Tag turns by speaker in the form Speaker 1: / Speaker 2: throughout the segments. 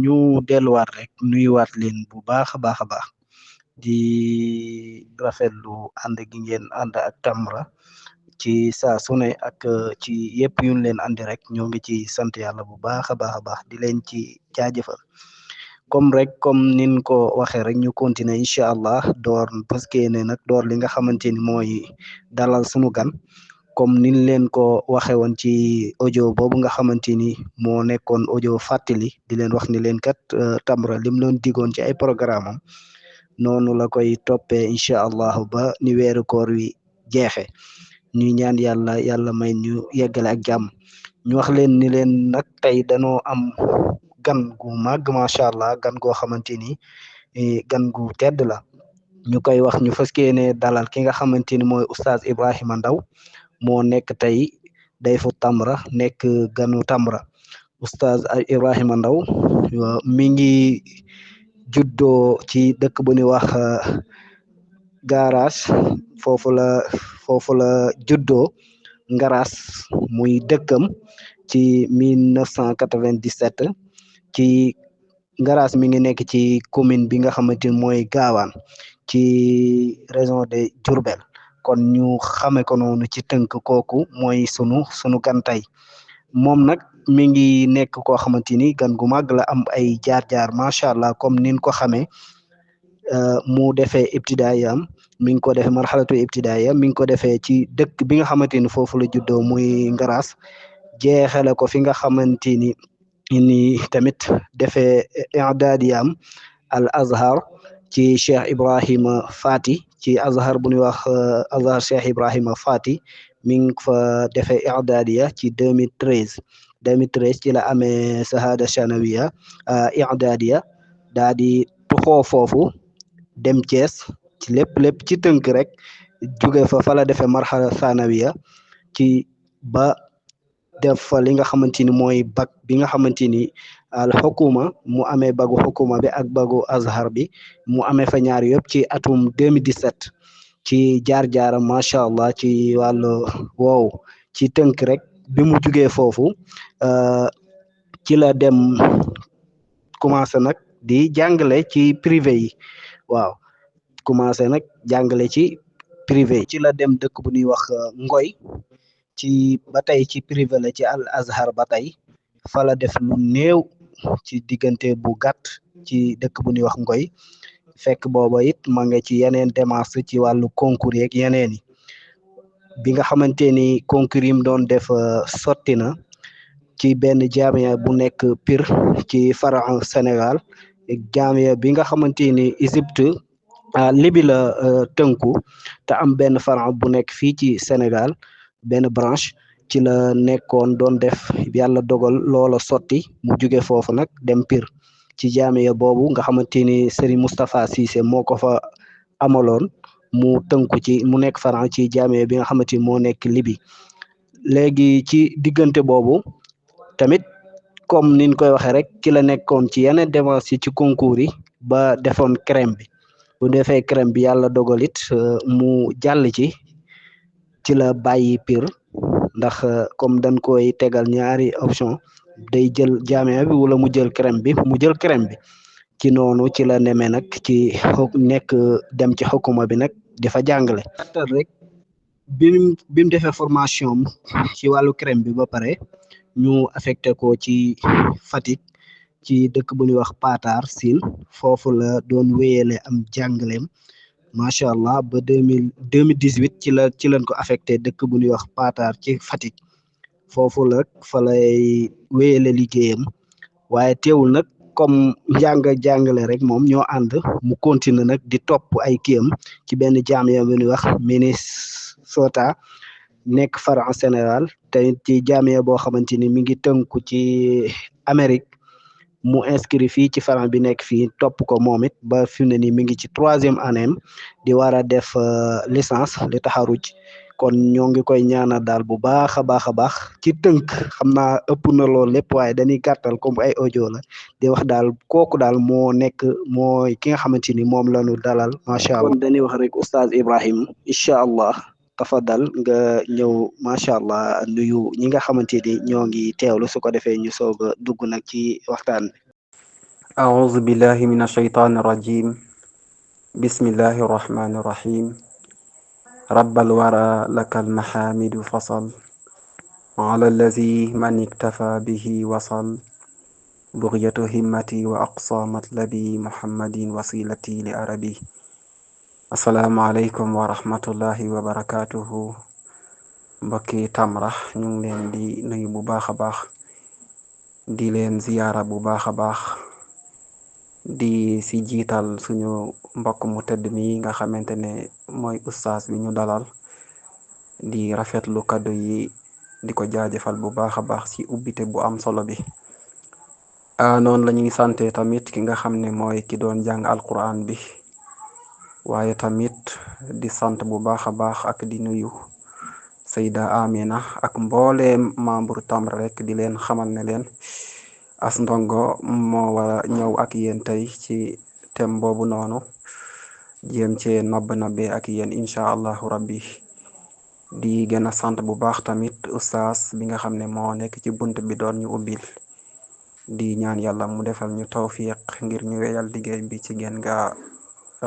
Speaker 1: ñu delluwaat rek nuyuwaat leen bu baax a baax a baax di rafetlu ànd gi ngeen ànd ak Tamra ci saa su ne ak ci yëpp yuñ leen andi rek ñoo ngi ci sant yàlla bu baax a baax a baax di leen ci jaajëfal comme nin ko waxee rek ñu continuer incha allah door parce que ne nag door li nga xamante ni mooy dalal sunu gan comme nin leen ko waxe woon ci audio boobu nga xamante ni moo nekkoon audio fàttali di leen wax ni leen kat Tamra lim loon digoon ci ay programme am noonu la koy toppee incha allah ba ni weeru koor wi jeexe ñuy ñaan yàlla may ñu yeggale ak jàmm ñu wax leen ni leen nag tey danoo am gan gu màgg macha allah gan goo xamante ni gan gu tedd la ñu koy wax ñu fas yéene dalal ki nga xamante ni mooy oustaz Ibrahima Ndaw moo nekk tey day fu Tamra nekk ganu Tamra oustaz Ibrahima Ndaw mi ngi juddoo ci dëkk bu ñuy wax garage foofu la juddoo Ngaras muy dëkkam ci 1997 ci Ngaras mi ngi nekk ci commune bi nga xamante ni mooy Gaawaan ci région de Diourbel kon ñu xame ko noonu ci tënk kooku mooy sunu gan tey moom nag mi ngi nekk koo xamante ni gan gu màgg la am ay jaar-jaar macha allah comme nin ko xamee mu defee ibtidaayam mi ngi ko defee marxalatu ibtidaaya mi ngi ko defee ci dëkk bi nga xamante ni foofu la juddoo muy Ngaras jeexale ko fi nga xamante ni tamit defee i'daadiyam al azhar ci Cheikh Ibrahima Fati ci azhar bu ñuy wax azhar Cheikh Ibrahima Fati mi ngi fa defee i'daadiya ci 2013 ci la amee shahada shanawiya i'daadiya daa di tuxoo foofu dem Thiès ci lépp ci tënk rek jóge fa la defee marhala sanawiya ci ba def fa li nga xamante ni mooy bac bi nga xamante ni al xukuma mu amee bagu xukuma bi ak bagu azhar bi mu amee fa ñaar yëpp ci atum 2017 ci jaar-jaaram macha allah ci wàllu woow ci tënk rek bi mu jugee foofu ci la dem commencé nag di jàngale ci privé yi waaw commencé nag jàngale ci privé ci la dem dëkk bu ñuy wax Ngoy ci ba tey ci privé la ci al azhar ba tey fa la def lu néew ci diggante bu gàtt ci dëkk bu ñuy wax Ngoy fekk booba it ma nga ci yeneen démarche ci wàllu concours yeeg yeneen yi bi nga xamante ni concours yi mu doon def sotti na ci benn jaamia bu nekk Pire ci fara Sénégal jaamia bi nga xamante ni Égypte Libi la tënku te am benn faran bu nekk fii ci Sénégal benn branche ci la nekkoon doon def yàlla dogal loola sotti mu jóge foofu nag dem Pire ci jaamiya boobu nga xamante ni Serigne Moustapha Cissé moo ko fa amaloon mu tënku ci mu nekk faran ci jaamiya bi nga xamante ni moo nekk Libi léegi ci diggante boobu tamit comme niñ koy waxee rek ci la nekkoon ci yeneen démarches ci concours yi ba defoon crème bi bu defee crème bi yàlla dogalit mu jàll ci la bàyyi Pire ndax comme dañ koy tegal ñaari option day jël jaamia bi wala mu jël crème bi ci noonu ci la nemee nag ci nekk dem ci xukuma bi nag dafa jàngale attal rek bi mu defee formation ci wàllu crème bi ba pare ñu affecté ko ci Fatick ci dëkk bu ñuy wax Patar Sine foofu la doon wéyale am jàngaleem macha allah ba 2018 ci lañ ko affecté dëkk bu ñuy wax Patar ci Fatick foofu la fa lay wéyale liggéeyam waaye teewul nag comme jàngale rek moom ñoo ànd mu continuer nag di topp ay kiyam ci benn jaamiya bu ñuy wax Minnesota nekk fara Sénégal te ci jaamiya boo xamante ni mi ngi tënku ci Amérique mu inscrit fii ci faran bi nekk fii topp ko moom it ba fi mu ne nii mi ngi ci 3e année di war a def licence li taxaruj kon ñoo ngi koy ñaanal daal bu baax a baax ci tënk xam naa ëpp na lool lépp waaye dañuy gàttal comme ay audio la di wax daal kooku daal mooy ki nga xamante ni moom lañu dalal macha allah kon dañuy wax rek oustaz Ibrahim incha allah tafadal nga ñëw macha allah nuyu ñi nga xamante ni ñoo ngi teewlu su ko defee ñu soog a dugg nag ci waxtaan bi
Speaker 2: أعوذ بالله من الشيطان الرجيم. بسم الله الرحمن الرحيم. رب الورى لك المحامد فصل على الذي من اكتفى به وصل بغية همتي وأقصى مطلبي محمد وسيلتي لأربي. السلام عليكم ورحمة الله وبركاته. mbokki Tamra ñu ngi leen di nuyu bu baax a baax di leen ziyaara bu baax a baax di si jiital suñu mbokk mu tedd mi nga xamante ne mooy ustaas bi ñu dalal di rafetlu kaddu yi di ko jaajëfal bu baax a baax ci ubbite bu am solo bi. noonu la ñuy sante tamit ki nga xam ne mooy ki doon jàng alquran bi waaye tamit di sant bu baax a baax ak di nuyu Sayda Amina ak mbooleem membre Tamra rek di leen xamal ne leen As Ndongo moo war a ñëw ak yéen tey ci thème boobu noonu jéem cee nabb ak yéen incha allahu rabbi di gën a sant bu baax tamit ustaas bi nga xam ne moo nekk ci bunt bi doon ñu ubbil di ñaan yàlla mu defal ñu tawfiq ngir ñu weyal liggéey bi ci gën ga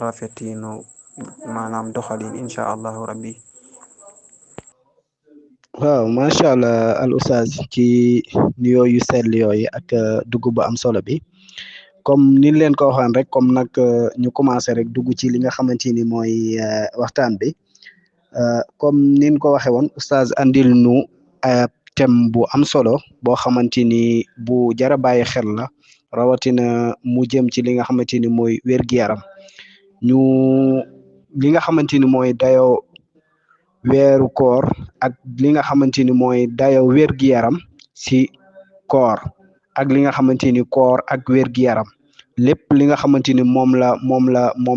Speaker 2: rafetinu maanaam doxalin incha allahu rabbi.
Speaker 1: waaw macha allah al oustaz ci nuyoo yu sell yooyu ak dugg bu am solo bi comme ni leen ko waxaan rek comme nag ñu commencé rek dugg ci li nga xamante ni mooy waxtaan bi comme nin ko waxe woon oustaz andil nu thème bu am solo boo xamante ni bu jara bàyyi xel la rawatina mu jëm ci li nga xamante ni mooy wér-gu-yaram ñu li nga xamante ni mooy dayoo weeru koor ak li nga xamante ni mooy dayoo wér-gu-yaram si koor ak li nga xamante ni koor ak wér-gu-yaram lépp li nga xamante ni moom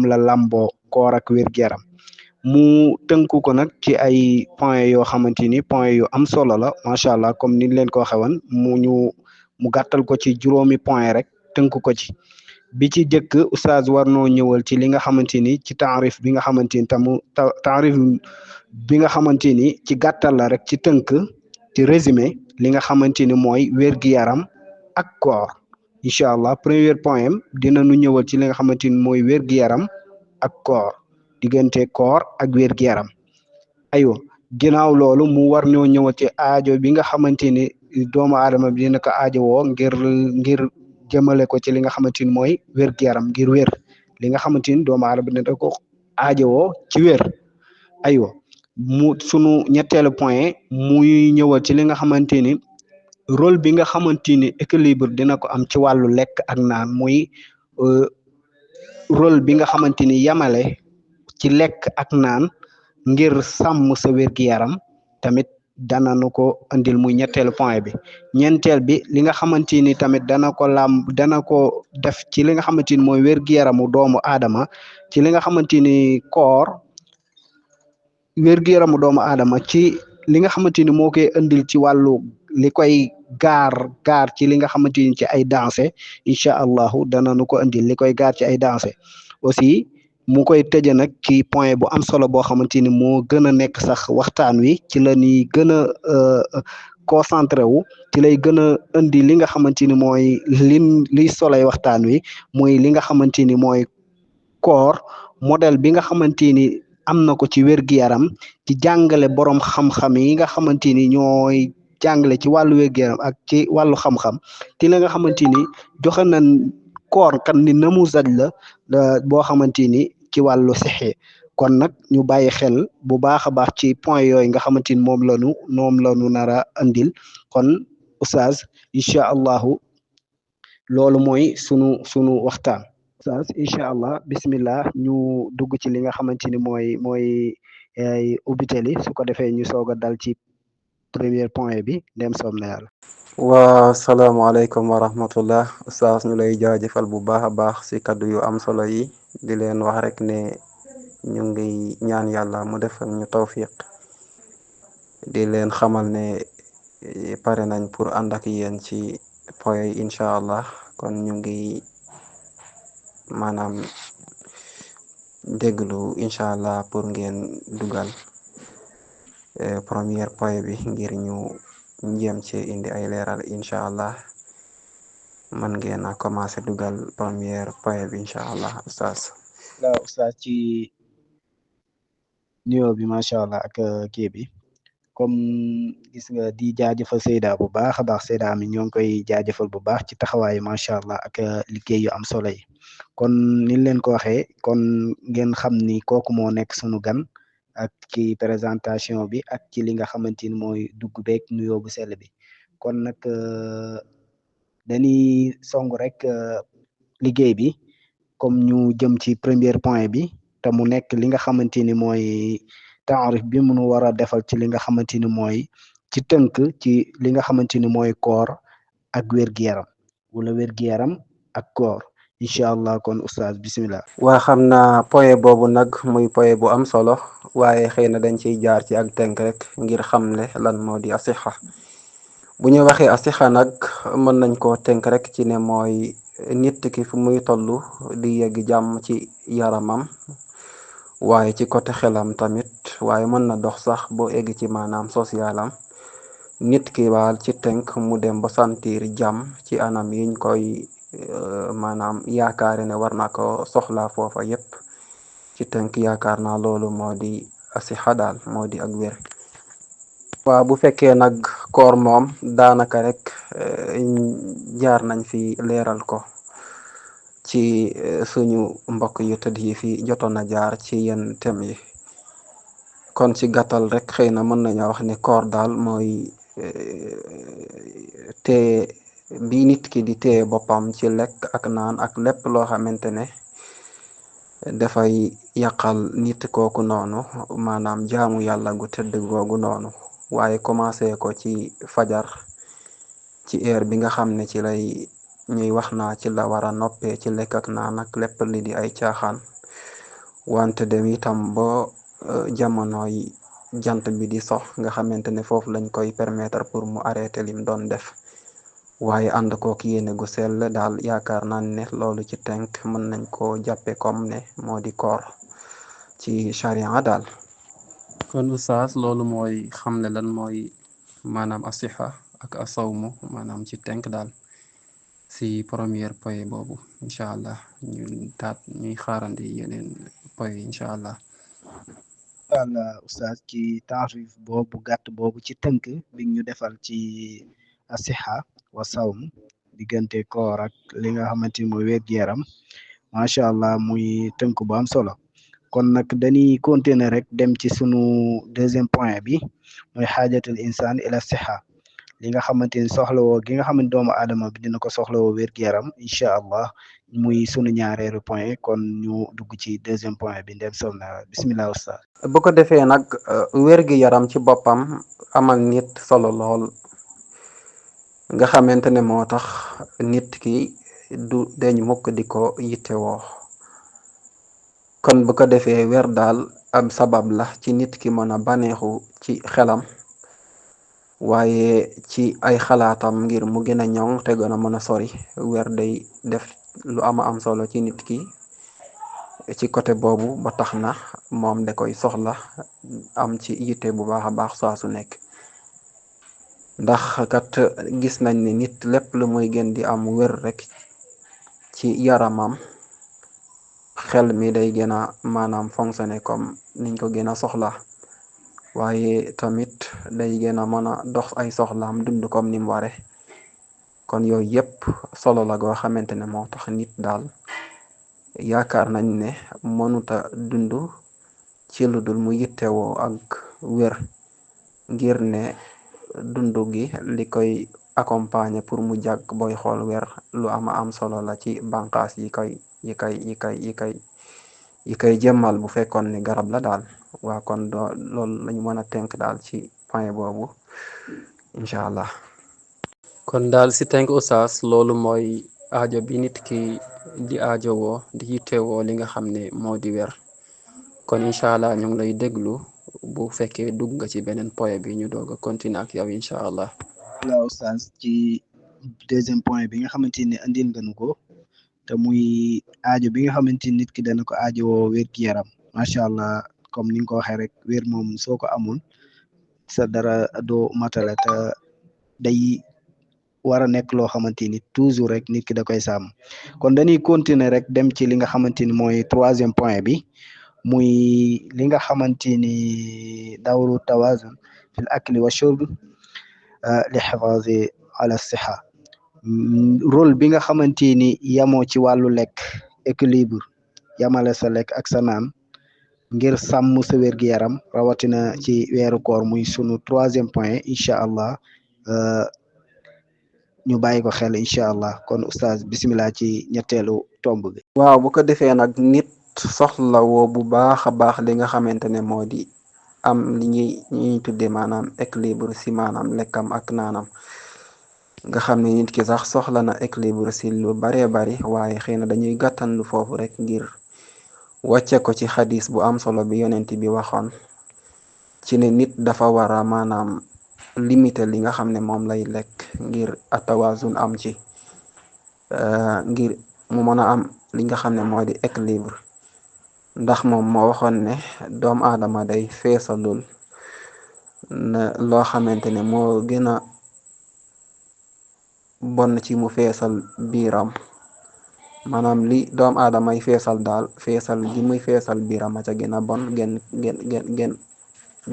Speaker 1: la lamboo koor ak wér-gu-yaram mu tënku ko nag ci ay point yoo xamante ni point yu am solo la macha allah comme ni leen ko waxee woon mu gàttal ko ci juróomi point rek tënku ko ci bi ci jëkk oustaz war noo ñëwal ci li nga xamante ni ci taarif bi nga xamante ni taarif bi nga xamante ni ci gàttal la rek ci tënk ci résumé li nga xamante ni mooy wér-gu-yaram ak koor incha allah premier point am dina nu ñëwal ci li nga xamante ni mooy wér-gu-yaram ak koor diggante koor ak wér-gu-yaram aywa ginnaaw loolu mu war ñoo ñëwal ci aajo bi nga xamante ni doomu aadama bi dina ko aajo woo ngir jëmale ko ci li nga xamante ni mooy wér-gu-yaram ngir wér li nga xamante ni doomu aadama dina ko aajo woo ci wér aywa sunu ñetteelu point muy ñëwal ci li nga xamante ni rôle bi nga xamante ni équilibre dina ko am ci wàllu lekk ak naan muy rôle bi nga xamante ni yamale ci lekk ak naan ngir sàmm sa wér-gu-yaram tamit dana nu ko andil muy ñetteelu point bi ñeenteel bi li nga xamante ni tamit dana ko def ci li nga xamante ni mooy wér-gu-yaramu doomu aadama ci li nga xamante ni koor wér-gu-yaramu doomu aadama ci li nga xamante ni moo koy andil ci wàllu li koy gaar ci li nga xamante ni ci ay danse incha allahu dana nu ko andil li koy gaar ci ay danse aussi mu koy tëje nag ci point bu am solo boo xamante ni moo gën a nekk sax waxtaan wi ci la ñuy gën a concentré wu ci lay gën a indi li nga xamante ni mooy liy soloy waxtaan wi muy li nga xamante ni mooy koor modèle bi nga xamante ni am na ko ci wér-gu-yaram ci jàngale borom xam-xam yi nga xamante ni ñooy jàngale ci wàllu wér-gu-yaram ak ci wàllu xam-xam ci la nga xamante ni joxe nañ koor kan ni namuzaj la boo xamante ni ci wàllu sixe kon nag ñu bàyyi xel bu baax a baax ci point yooyu nga xamante ni moom la ñu nar a andil kon oustaz incha allahu loolu mooy sunu waxtaan oustaz incha allah bismillah ñu dugg ci li nga xamante ni mooy ubbiteli su ko defee ñu soog a dal ci premier point bi ndem soob na yàlla
Speaker 2: waa salaamaaleykum wa rahmatullah ustaas ñu lay jaajëfal bu baax a baax ci kaddu yu am solo yi di leen wax rek ne ñu ngi ñaan yàlla mu defal ñu tawfiq di leen xamal ne pare nañ pour ànd ak yéen ci point yi incha allah kon ñu ngi maanaam déglu incha allah pour ngeen dugal premier point bi ngir ñu jéem ci indi ay leeral incha allah mën ngeen a commencé dugal première point bi incha allah oustaz.
Speaker 1: waaw oustaz ci nuyoo bi macha allah ak kii bi comme gis nga di jaajëfal Seyda bu baax a baax Seyda mi ñoo ngi koy jaajëfal bu baax ci taxawaay macha allah ak liggéey yu am solo yi kon niñ leen ko waxee kon ngeen xam ni kooku moo nekk sunu gan ak ci présentation bi ak ci li nga xamante ni mooy dugg beeg nuyoo bu sell bi kon nag dañuy song rek liggéey bi comme ñu jëm ci premier point bi te mu nekk li nga xamante ni mooy taarif bi mu nu war a defal ci li nga xamante ni mooy ci tënk ci li nga xamante ni mooy koor ak wér-gu-yaram wala wér-gu-yaram ak koor incha allah kon oustaz bismillah.
Speaker 2: waa xam naa point boobu nag muy point bu am solo waaye xëy na dañ ciy jaar ci ak tënk rek ngir xamle lan moo di asixa. bu ñu waxee asixa nag mën nañ koo tënk rek ci ne mooy nit ki fu muy toll di yegg jàmm ci yaramam waaye ci côté xelam tamit waaye mën na dox sax boo egg ci maanaam socialam nit ki baal ci tënk mu dem ba sentir jàmm ci anam yiñ koy maanaam yaakaare ne war na ko soxla foofa yépp ci tënk yaakaar naa loolu moo di asixa daal moo di ak wér. waaw bu fekkee nag koor moom daanaka rek jaar nañ fi leeral ko ci suñu mbokk yu tëdd yi fi jotoon a jaar ci yenn thème yi kon ci gàttal rek xëy na mën nañoo wax ne koor daal mooy téye bi nit ki di téye boppam ci lekk ak naan ak lépp loo xamante ne dafay yàqal nit kooku noonu maanaam jaamu yàlla gu tëdd googu noonu waaye commencé ko ci fajar ci heure bi nga xam ne ci lay ñuy wax naa ci la war a noppee ci lekk ak naan ak lépp li di ay caaxaan wante dem itam ba jamonoy jant bi di sox nga xamante ne foofu lañ koy permettre pour mu arrêter lim doon def waaye ànd kook yéene gu sell daal yaakaar naa ne loolu ci tënk mën nañ koo jàppe comme ne moo di koor ci charia daal. kon oustaz loolu mooy xamle lan mooy maanaam asixa ak asawmu maanaam ci tënk daal si première point boobu incha allah ñuy xaarandi yeneen point incha allah.
Speaker 1: wala oustaz ci taarif boobu gàtt boobu ci tënk bi ñu defal ci asixa wa sawm diggante koor ak li nga xamante ni mooy wér-gu-yaram macha allah muy tënk bu am solo kon nag dañuy continuer rek dem ci sunu deuxième point bi mooy xaajatul insaan ila sixa li nga xamante ni soxlawoo gi nga xamante doomu aadama bi dina ko soxlawoo wér-gu-yaram incha allah muy sunu ñaareelu point kon ñu dugg ci deuxième point bi ndem sol na bismillah oustaz.
Speaker 2: bu ko defee nag wér-gi-yaram ci boppam amal nit solo lool nga xamante ne moo tax nit ki du deñ mukk di ko yittewoo kon bu ko defee wér daal ab sabab la ci nit ki mën a baneexu ci xelam waaye ci ay xalaatam ngir mu gën a ñoŋ te gën a mën a sori wér day def lu ama am solo ci nit ki ci côté boobu ba tax na moom da koy soxla am ci yitte bu baax a baax saa su nekk ndax kat gis nañ ni nit lépp lu muy gën di am wér rek ci yaramam xel mi day gën a maanaam fonctionner comme niñ ko gën a soxla waaye tamit day gën a mën a dox ay soxlaam dund comme ni mu ware kon yooyu yépp solo la goo xamante ne moo tax nit daal yaakaar nañ ne mënuta dund ci lu dul mu yittewoo ak wér ngir ne dund gi li koy accompagner pour mu jàgg booy xool wér lu ama am solo la ci bànqaas yi koy jëmmal bu fekkoon ni garab la daal waa kon loolu lañu mën a tënk daal ci point boobu incha allah. kon daal si tënk oustaz loolu mooy aajo bi nit ki di aajowoo di yittewoo li nga xam ne moo di wér kon incha allah ñu ngi lay déglu bu fekkee dugg nga ci beneen point bi ñu doog a continuer ak yow incha allah.
Speaker 1: wala oustaz ci deuxième point bi nga xamante ni andil nga nu ko te muy aajo bi nga xamante ni nit ki dana ko aajowoo wér-gu-yaram macha allah comme ni nga ko waxee rek wér moom soo ko amul sa dara doo matale te day war a nekk loo xamante ni toujours rek nit ki da koy sàmm kon dañuy continuer rek dem ci li nga xamante ni mooy troisième point bi muy li nga xamante ni dawru tawazun fil akli wa shurb li xifazi ala siha rôle bi nga xamante ni yamoo ci wàllu lekk équilibre yamale sa lekk ak sa naan ngir sàmm sa wér-gi-yaram rawatina ci weeru koor muy sunu troisième point incha allah ñu bàyyi ko xel incha allah kon oustaz bisimilah ci ñetteelu tomb bi.
Speaker 2: waaw bu ko defee nag nit soxla woo bu baax a baax li nga xamante ne moo di am li ñuy tuddee maanaam équilibre si maanaam lekkam ak naanam nga xam ne nit ki sax soxla na équilibre si lu baree bari waaye xëy na dañuy gàttanlu foofu rek ngir wàcce ko ci xadis bu am solo bi yonent bi waxoon ci ne nit dafa war a maanaam limiter li nga xam ne moom lay lekk ngir atawazun am ci ngir mu mën a am li nga xam ne moo di équilibre ndax moom moo waxoon ne doomu aadama day feesalul na loo xamante ne moo gën a bon ci mu feesal biiram maanaam li doomu aadama yi feesal daal feesal gi muy feesal biiram a ca gën a bon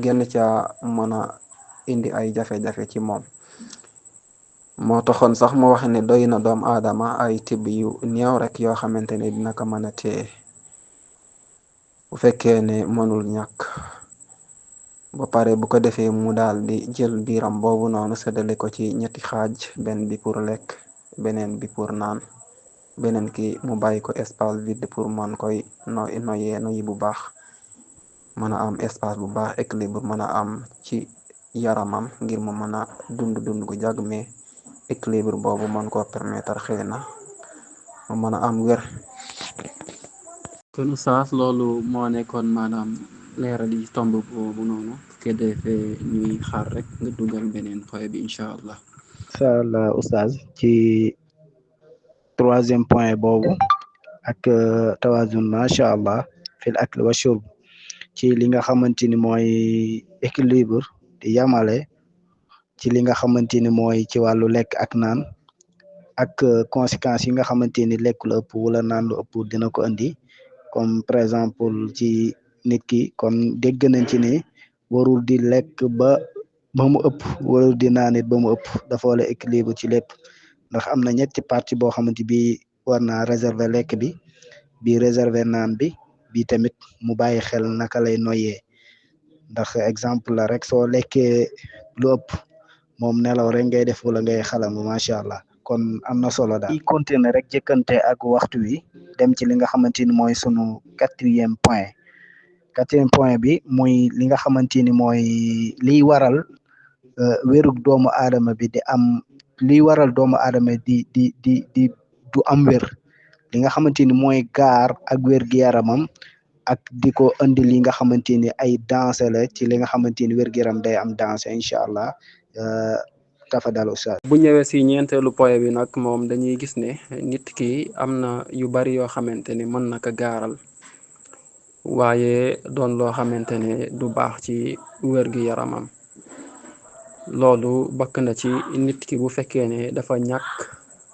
Speaker 2: genn ca mën a indi ay jafe-jafe ci moom moo taxoon sax mu wax ne doy na doomu aadama ay tibb yu néew rek yoo xamante ne dina ko mën a téye bu fekkee ne mënul ñàkk ba pare bu ko defee mu daal di jël biiram boobu noonu séddale ko ci ñetti xaaj benn bi pour lekk beneen bi pour naan beneen ki mu bàyyi ko espace vide pour mën koy noyyi bu baax mën a am espace bu baax équilibre mën a am ci yaramam ngir mu mën a dund gu jàgg mais équilibre boobu mën koo permettre xëy na mu mën a am wér. kon oustaz loolu moo nekkoon maanaam leeral yi tomb boobu noonu ke defee ñuy xaar rek nga dugal beneen point bi incha allah.
Speaker 1: incha allah oustaz ci troisième point boobu ak tawazun macha allah fil akli wa shurb ci li nga xamante ni mooy équilibre di yamale ci li nga xamante ni mooy ci wàllu lekk ak naan ak conséquences yi nga xamante ni lekk lu ëpp wala naan lu ëpp dina ko indi comme par exemple ci nit ki kon dégg nañ ci ni warul di lekk ba mu ëpp warul di naan it ba mu ëpp dafa wala équilibre ci lépp ndax am na ñetti partie boo xamante bi war naa réserver lekk bi réserver naan bi tamit mu bàyyi xel naka lay noyyee ndax exemple la rek soo lekkee lu ëpp moom nelaw rek ngay def wala ngay xalam macha allah kon am na solo daal. i continuer rek jëkkante ak waxtu wi dem ci li nga xamante ni mooy sunu quatrième point bi muy li nga xamante ni mooy liy waral wérug doomu aadama bi di am liy waral doomu aadama di du am wér li nga xamante ni mooy gaar ak wér gi yaramam ak di ko indi li nga xamante ni ay danger la ci li nga xamante ni wér gi yaram day am danger incha allah tafadal oustaz.
Speaker 2: bu ñëwee si ñeenteelu point bi nag moom dañuy gis ne nit ki am na yu bari yoo xamante ni mën na ko gaaral waaye doon loo xamante ne du baax ci wér gi yaramam loolu bokk na ci nit ki bu fekkee ne dafa ñàkk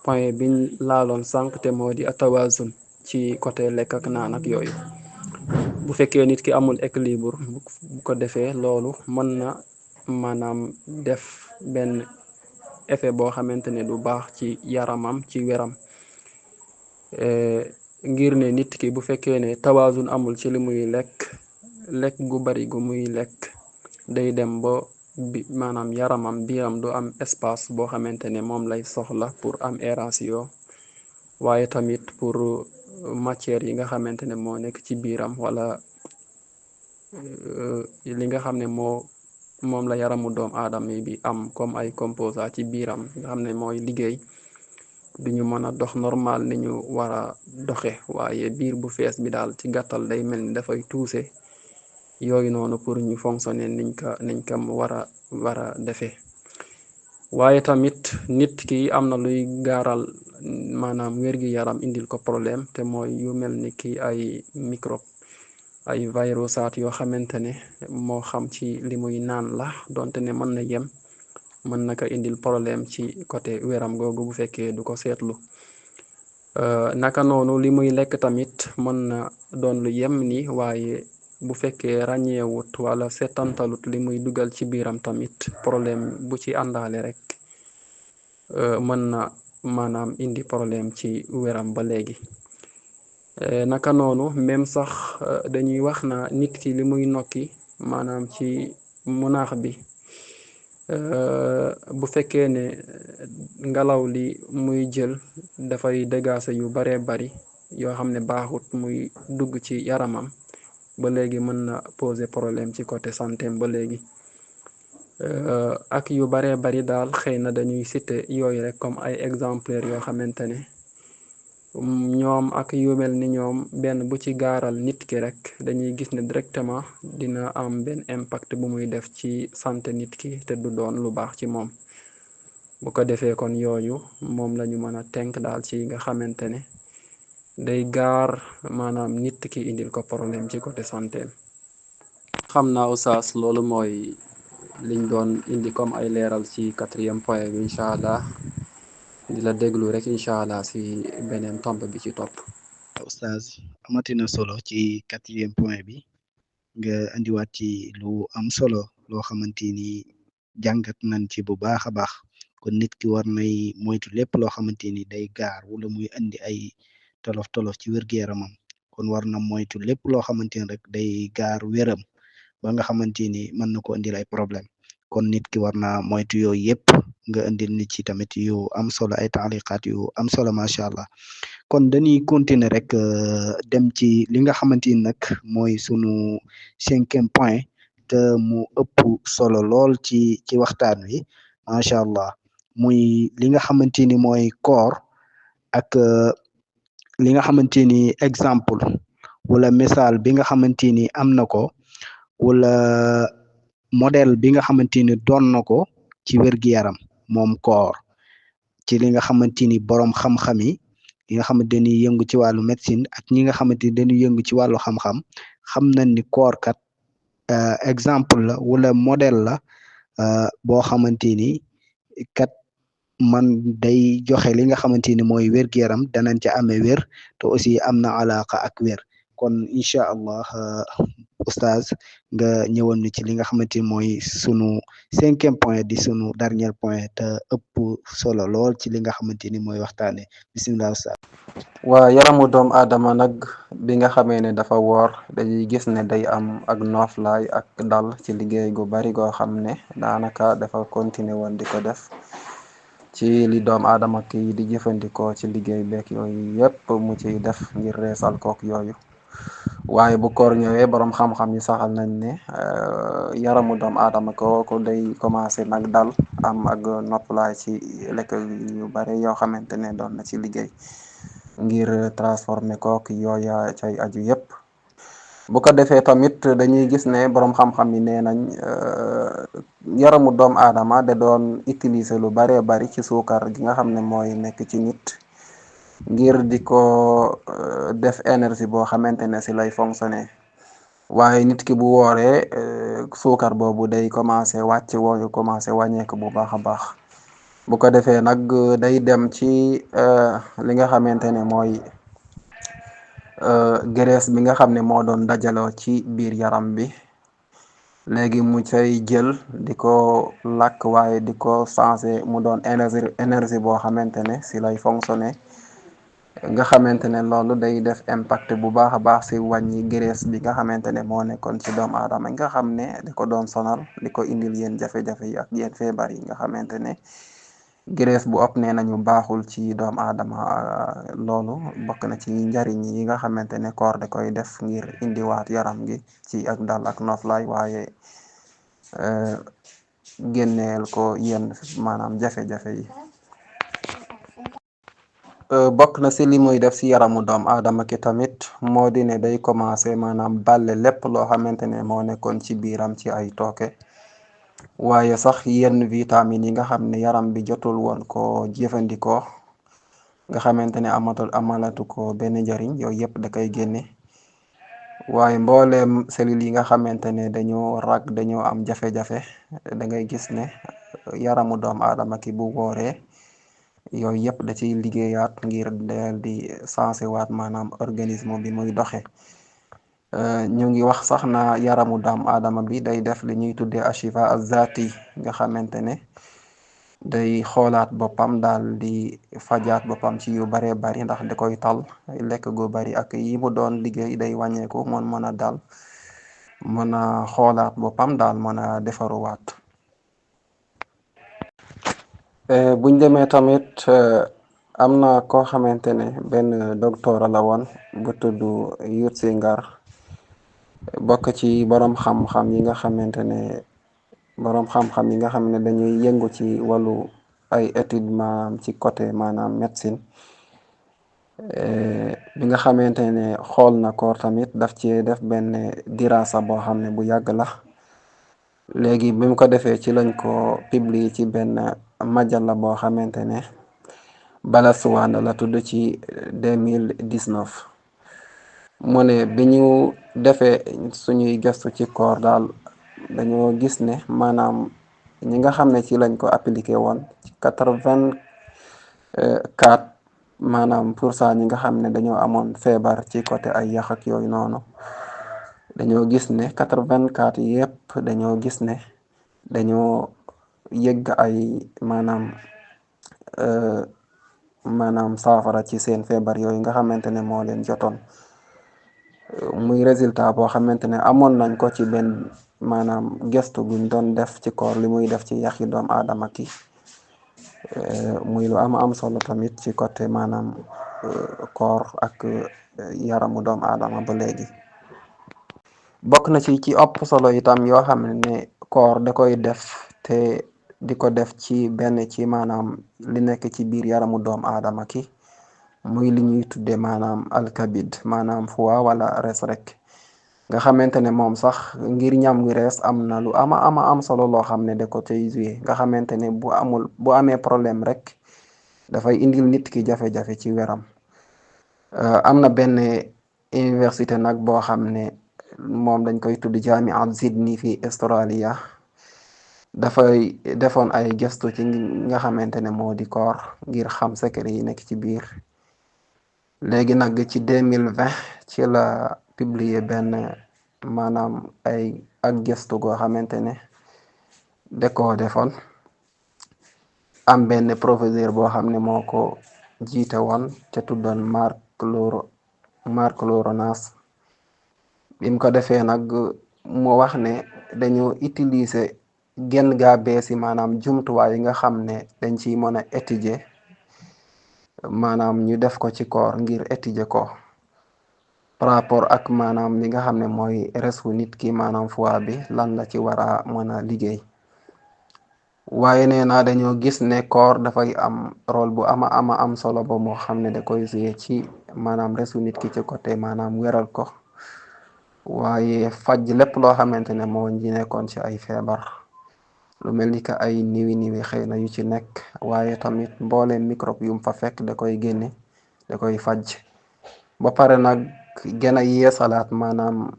Speaker 2: point biñ laaloon sànq te moo di atawazun ci côté lekk ak naan ak yooyu bu fekkee nit ki amul équilibre bu ko defee loolu mën na maanaam def benn effet boo xamante ne du baax ci yaramam ci wéram ngir ne nit ki bu fekkee ne tawazun amul ci li muy lekk gu bari gu muy lekk day dem ba maanaam yaramam biiram du am espace boo xamante ne moom lay soxla pour am aération waaye tamit pour matière yi nga xamante ne moo nekk ci biiram wala li nga xam ne moom la yaramu doom aadama bi am comme ay composants ci biiram nga xam ne mooy liggéey duñu mën a dox normal ni ñu war a doxe waaye biir bu fees bi daal ci gàttal day mel ni dafay tuuse yooyu noonu pour ñu fonctionner niñ ko war a defee waaye tamit nit ki am na luy gaaral maanaam wér-gi-yaram indil ko problème te mooy yu mel ni ki ay microbe ay virusaat yoo xamante ne moo xam ci li muy naan la donte ne mën na yem mën na ko indil problème ci côté wéram googu bu fekkee du ko seetlu. naka noonu li muy lekk tamit mën na doon lu yem ni waaye bu fekkee ràññeewut wala seetantalut li muy dugal ci biiram tamit problème bu ci àndaale rek mën na maanaam indi problème ci wéram ba léegi. naka noonu même sax dañuy wax na nit ki li muy nokki maanaam ci munaax bi bu fekkee ne ngelaw li muy jël dafay dégaase yu baree bari yoo xam ne baaxut muy dugg ci yaramam ba léegi mën na poser problème ci côté santé ba léegi. ak yu baree bari daal xëy na dañuy citer yooyu rek comme ay exemplaires yoo xamante ne ñoom ak yu mel ni ñoom benn bu ci gaaral nit ki rek dañuy gis ne directement dina am benn impact bu muy def ci santé nit ki te du doon lu baax ci moom. bu ko defee kon yooyu moom lañu mën a tënk daal ci nga xamante ne day gaar maanaam nit ki indil ko problème ci côté santé. xam naa oustaz loolu mooy liñ doon indi comme ay leeral ci 4e point bi incha allah di la déglu rek incha allah si beneen tomb bi ci topp.
Speaker 1: Oustaz amatina solo ci 4e point bi nga andiwaat ci lu am solo loo xamante ni jàngat nañ ci bu baax a baax kon nit ki war nay moytu lépp loo xamante ni day gaar wala muy andi ay tolof-tolof ci wér-gu-yaramam kon war na moytu lépp loo xamante ni rek day gaar wéram ba nga xamante ni mën na ko indil ay problème kon nit ki war na moytu yooyu yëpp nga indil nit ci tamit yu am solo ay taaliqaat yu am solo macha allah. kon dañuy continuer rek dem ci li nga xamante ni nag mooy sunu 5e point te mu ëpp solo lool ci waxtaan wi macha allah muy li nga xamante ni mooy koor ak li nga xamante ni exemple wala misaal bi nga xamante ni am na ko wala modèle bi nga xamante ni doon na ko ci wér-gu-yaram moom koor ci li nga xamante ni boroom xam-xam yi nga xamante dañuy yëngu ci wàllu médecine ak ñi nga xamante ni dañuy yëngu ci wàllu xam-xam xam nañ ni koor kat exemple la wala modèle la boo xamante ni kat man day joxe li nga xamante ni mooy wér-gu-yaram danañ ca amee wér te aussi am na alaqa ak wér kon incha allah oustaz nga ñëwoon ci li nga xamante ni mooy sunu 5e point di sunu dernier point te ëpp solo lool ci li nga xamante ni mooy waxtaane bisimilah oustaz.
Speaker 2: waa yaramu doomu aadama nag bi nga xamee ne dafa woor dañuy gis ne day am ak nooflaay ak dal ci liggéey gu bari goo xam ne daanaka dafa continuer woon di ko def ci li doomu aadama ki di jëfandikoo ci liggéey beeg yooyu yépp mu ciy def ngir reesal kook yooyu waaye bu koor ñëwee boroom xam-xam yi saxal nañ ne yaramu doomu aadama kooku day commencé nag dal am ak noppalaay ci lekk yu bare yoo xamante ne doon na ci liggéey ngir transformer kook yooya cay aju yépp bu ko defee tamit dañuy gis ne boroom xam-xam yi nee nañ yaramu doomu aadama da doon utiliser lu baree bari ci suukar gi nga xam ne mooy nekk ci nit ngir di ko def énergie boo xamante ne si lay fonctionner waaye nit ki bu wooree suukar boobu day commencé wàcc wooyu commencé wàññeeku bu baax a baax bu ko defee nag day dem ci li nga xamante ne mooy graisse bi nga xam ne moo doon dajaloo ci biir yaram bi léegi mu cay jël di ko lakk waaye di ko changé mu doon énergie boo xamante ne si lay fonctionner nga xamante ne loolu day def impact bu baax a baax si wàññi graisse bi nga xamante ne moo nekkoon ci doomu aadama nga xam ne di ko doon sonal di ko indil yéen jafe-jafe yi ak yéen feebar yi nga xamante ne graisse bu ëpp nee nañu baaxul ci doomu aadama loolu bokk na ci njariñ yi nga xamante ne koor da koy def ngir indiwaat yaram gi ci ak dal ak noflaay waaye génneel ko yenn maanaam jafe-jafe yi bokk na si li muy def si yaramu doomu aadama ki tamit moo di ne day commencé maanaam bàlle lépp loo xamante ne moo nekkoon ci biiram ci ay tooke waaye sax yenn vitamines yi nga xam ne yaram bi jotul woon ko jëfandikoo nga xamante ne amalatu ko benn njariñ yooyu yëpp da koy génne waaye mbooleem cellules yi nga xamante ne dañoo dañoo am jafe-jafe da ngay gis ne yaramu doomu aadama ki bu wooree yooyu yëpp da ciy liggéeyaat ngir dal di sensé waat maanaam organisme bi muy doxe ñu ngi wax sax na yaramu doomu aadama bi day def li ñuy tuddee ashifa azati nga xamante ne day xoolaat boppam daal di fajaat boppam ci yu baree bari ndax da koy tal lekk gu bari ak yi mu doon liggéey day wàññeeku moon mën a daal mën a xoolaat boppam daal mën a defaruwaat buñ demee tamit am na koo xamante ne benn docteur la woon bu tudd Yurtsi Ngar bokk ci borom xam-xam yi nga xamante ne boroom xam-xam yi nga xam ne dañuy yëngu ci wàllu ay étude maanaam ci côté maanaam médecine bi nga xamante ne xool na koor tamit daf ci def benn dirasa boo xam ne bu yàgg la léegi bi mu ko defee ci lañ ko publier ci benn majalla boo xamante ne Balaswan la tudd ci 2019 mu ne bi ñu defee suñuy gëstu ci koor daal dañoo gis ne maanaam ñi nga xam ne ci lañ ko appliqué woon ci 84 maanaam pour cent ñi nga xam ne dañoo amoon feebar ci côté ay yax ak yooyu noonu dañoo gis ne 84 yëpp dañoo gis ne dañoo yëgg ay maanaam saafara ci seen feebar yooyu nga xamante ne moo leen jotoon muy résultat boo xamante ne amoon nañ ko ci benn maanaam gestu guñ doon def ci koor li muy def ci yaxi doom aadama ki muy lu am solo tamit ci côté maanaam koor ak yaramu doom aadama ba léegi bokk na ci ëpp solo itam yoo xam ne koor da koy def te di ko def ci benn ci maanaam li nekk ci biir yaramu doom aadama ki muy li ñuy tudde maanaam alkabid maanaam foie wala res rek nga xamante ne moom sax ngir ñam wi rees am na lu am solo loo xam ne da ko tey joué nga xamante ne bu amee problème rek dafay indil nit ki jafe-jafe ci weram am na benn université nag boo xam ne moom dañ koy tudd Jaamiat Sydney fi Australia dafay defoon ay gestu ci nga xamante ne moo di koor ngir xam secret yi nekk ci biir léegi nag ci 2020 ci la publier benn maanaam ak gestu goo xamante ne da koo defoon am benn professeur boo xam ne moo ko jiite woon te tuddoon Mark Loronas bi mu ko defee nag mu wax ne dañoo utiliser genn gaa beesi maanaam jumtuwaay yi nga xam ne dañ ciy mën a étudier maanaam ñu def ko ci koor ngir étudier ko par rapport ak maanaam li nga xam ne mooy resu nit ki maanaam foie bi lan la ci war a mën a liggéey waaye nee naa dañoo gis ne koor dafay am rôle bu am solo ba moo xam ne da koy jouer ci maanaam resu nit ki ci côté maanaam weral ko waaye faj lépp loo xamante ne moo nji nekkoon ci ay feebar lu mel ni que ay niwi xëy na yu ci nekk waaye tamit mbooleem microbe yum fa fekk da koy génne da koy faj ba pare nag gën a yeesalaat maanaam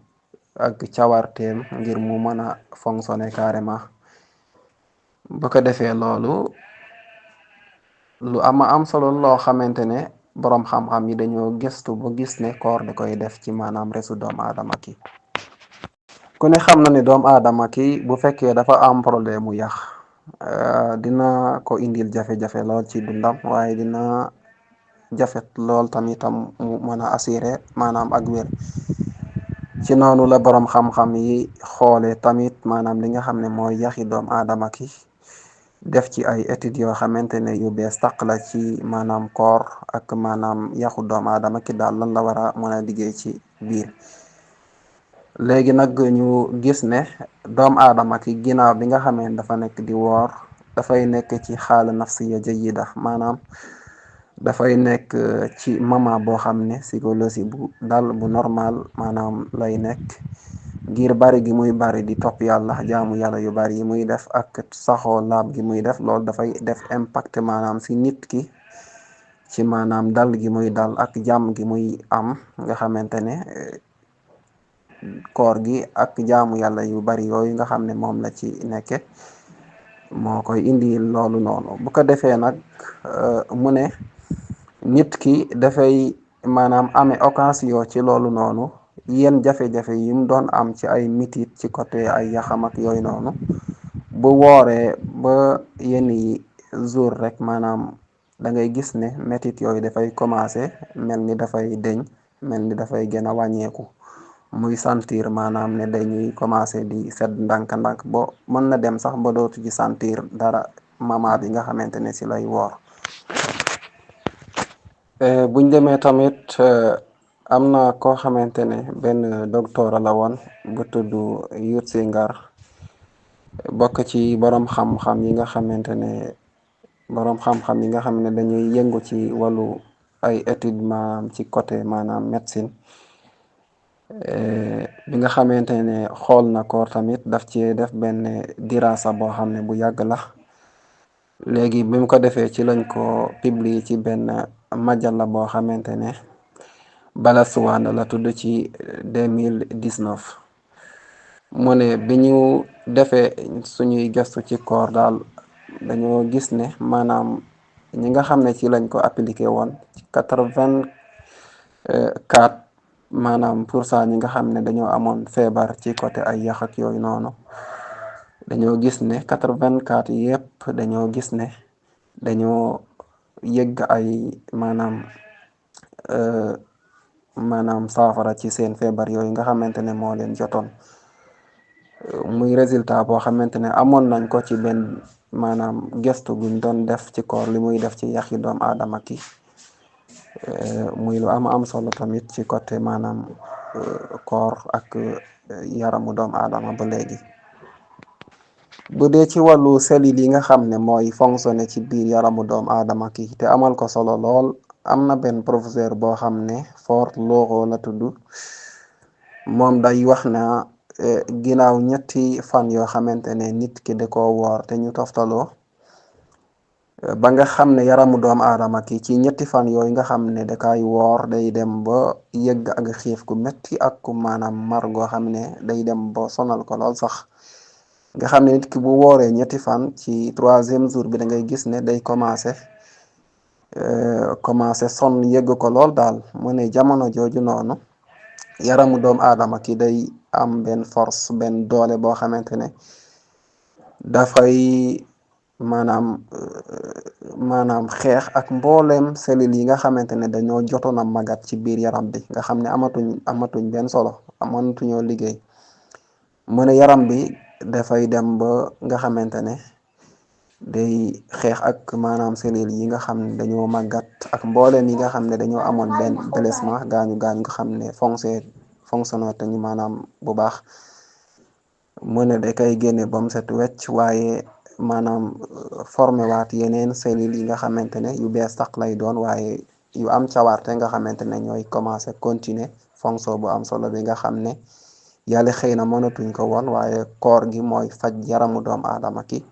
Speaker 2: ak cawarteem ngir mu mën a fonctionner carrément bu ko defee loolu lu am solo loo xamante ne boroom xam-xam yi dañoo gëstu ba gis ne koor da koy def ci maanaam resu doomu aadama ki ku ne xam na ne doomu aadama ki bu fekkee dafa am problème mu yax dina ko indil jafe-jafe lool ci dundam waaye dina jafet lool tamitam mu mën a assurer maanaam ak wér ci noonu la boroom xam-xam yi xoole tamit maanaam li nga xam ne mooy yaxi doomu aadama ki def ci ay études yoo xamante ne yu bees tàq la ci maanaam koor ak maanaam yaxu doomu aadama ki daal lan la war a mën a liggéey ci biir léegi nag ñu gis ne doomu aadama ki ginnaaw bi nga xamee ne dafa nekk di woor dafay nekk ci xaala nafsiya jayida maanaam dafay nekk ci moment boo xam ne psychologie bu dal bu normal maanaam lay nekk ngir bari gi muy bari di topp yàlla jaamu yàlla yu bari yi muy def ak saxoo laab gi muy def loolu dafay def impact maanaam si nit ki ci maanaam dal gi muy dal ak jàmm gi muy am nga xamante ne koor gi ak jaamu yàlla yu bari yooyu nga xam ne moom la ci nekke moo koy indi loolu noonu. Bu ko defee nag mu ne nit ki dafay maanaam amee occasion ci loolu noonu yenn jafe-jafe yi mu doon am ci ay mitit ci côté ay yaxam ak yooyu noonu bu wooree ba yenn yi jour rek maanaam da ngay gis ne métit yooyu dafay commencé mel ni dafay deñ, mel ni dafay gën a wàññeeku, muy sentir maanaam ne dañuy commencé di sedd ndànk-ndànk bo mën na dem sax ba dootu ci sentir dara mama bi nga xamante ne si lay woor. buñ demee tamit am na koo xamante ne benn docteur la woon bu tudd Yurtsi Ngar, bokk ci borom xam-xam yi nga xamante ne dañuy yëngu ci wàllu ay étude maanaam ci côté maanaam médecine. bi nga xamante ne xool na ko tamit daf ci def benn dirasa boo xam ne bu yàgg la. léegi bi mu ko defee ci lañ ko publier ci benn majalla boo xamante ne Balasuwaana la tudd ci 2019. mu ne bi ñu defee suñuy gëstu ci koor daal dañoo gis ne maanaam ñi nga xam ne ci lañ ko appliqué woon ci 84 maanaam pour cent ñi nga xam ne dañoo amoon feebar ci côté ay yax ak yooyu noonu, dañoo gis ne 84 yëpp dañoo gis ne dañoo yëgg ay maanaam saafara ci seen feebar yooyu nga xamante ne moo leen jotoon. muy résultat boo xamante ne amoon nañ ko ci benn maanaam gestu guñ doon def ci koor li muy def ci yaxi doomu aadama ki. muy lu am solo tamit ci côté maanaam koor ak yaramu doomu aadama ba léegi. bu dee ci wàllu cellules yi nga xam ne mooy fonctionner ci biir yaramu doomu aadama ki te amal ko solo lool, am na benn professeur boo xam ne Fort Lowry la tudd. moom day wax na ginnaaw ñetti fan yoo xamante ne nit ki da ko woor te ñu toftaloo, ba nga xam ne yaramu doomu aadama ki ci ñetti fan yooyu nga xam ne da kay woor day dem ba yëgg ak xiif ku metti ak ku maanaam mar goo xam ne day dem ba sonal ko lool sax. nga xam ne nit ki bu wooree ñetti fan ci 3e jour bi da ngay gis ne day commencé sonn yëgg ko lool daal. mu ne jamono jooju noonu yaramu doomu aadama ki day am benn force, benn doole boo xamante ne dafay maanaam xeex ak mbooleem cellules yi nga xamante ne dañoo jotoon a magat ci biir yaram bi, nga xam ne amatuñ benn solo, amatuñoo liggéey. mu ne yaram bi dafay dem ba nga xamante ne day xeex ak maanaam cellules yi nga xam ne dañoo màggat ak mbooleem yi nga xam ne dañoo amoon benn blessement gaañu nga xam ne fonctionné te ñu maanaam bu baax. mu ne da koy génne ba mu set wecc, waaye maanaam formé waat yeneen cellules yi nga xamante ne yu bees sax lay doon, waaye yu am cawarte nga xamante ne ñooy commencé continuer fonction bu am solo bi nga xam ne yàlla xëy na mënatuñ ko woon, waaye koor gi mooy faj yaramu doomu aadama ki.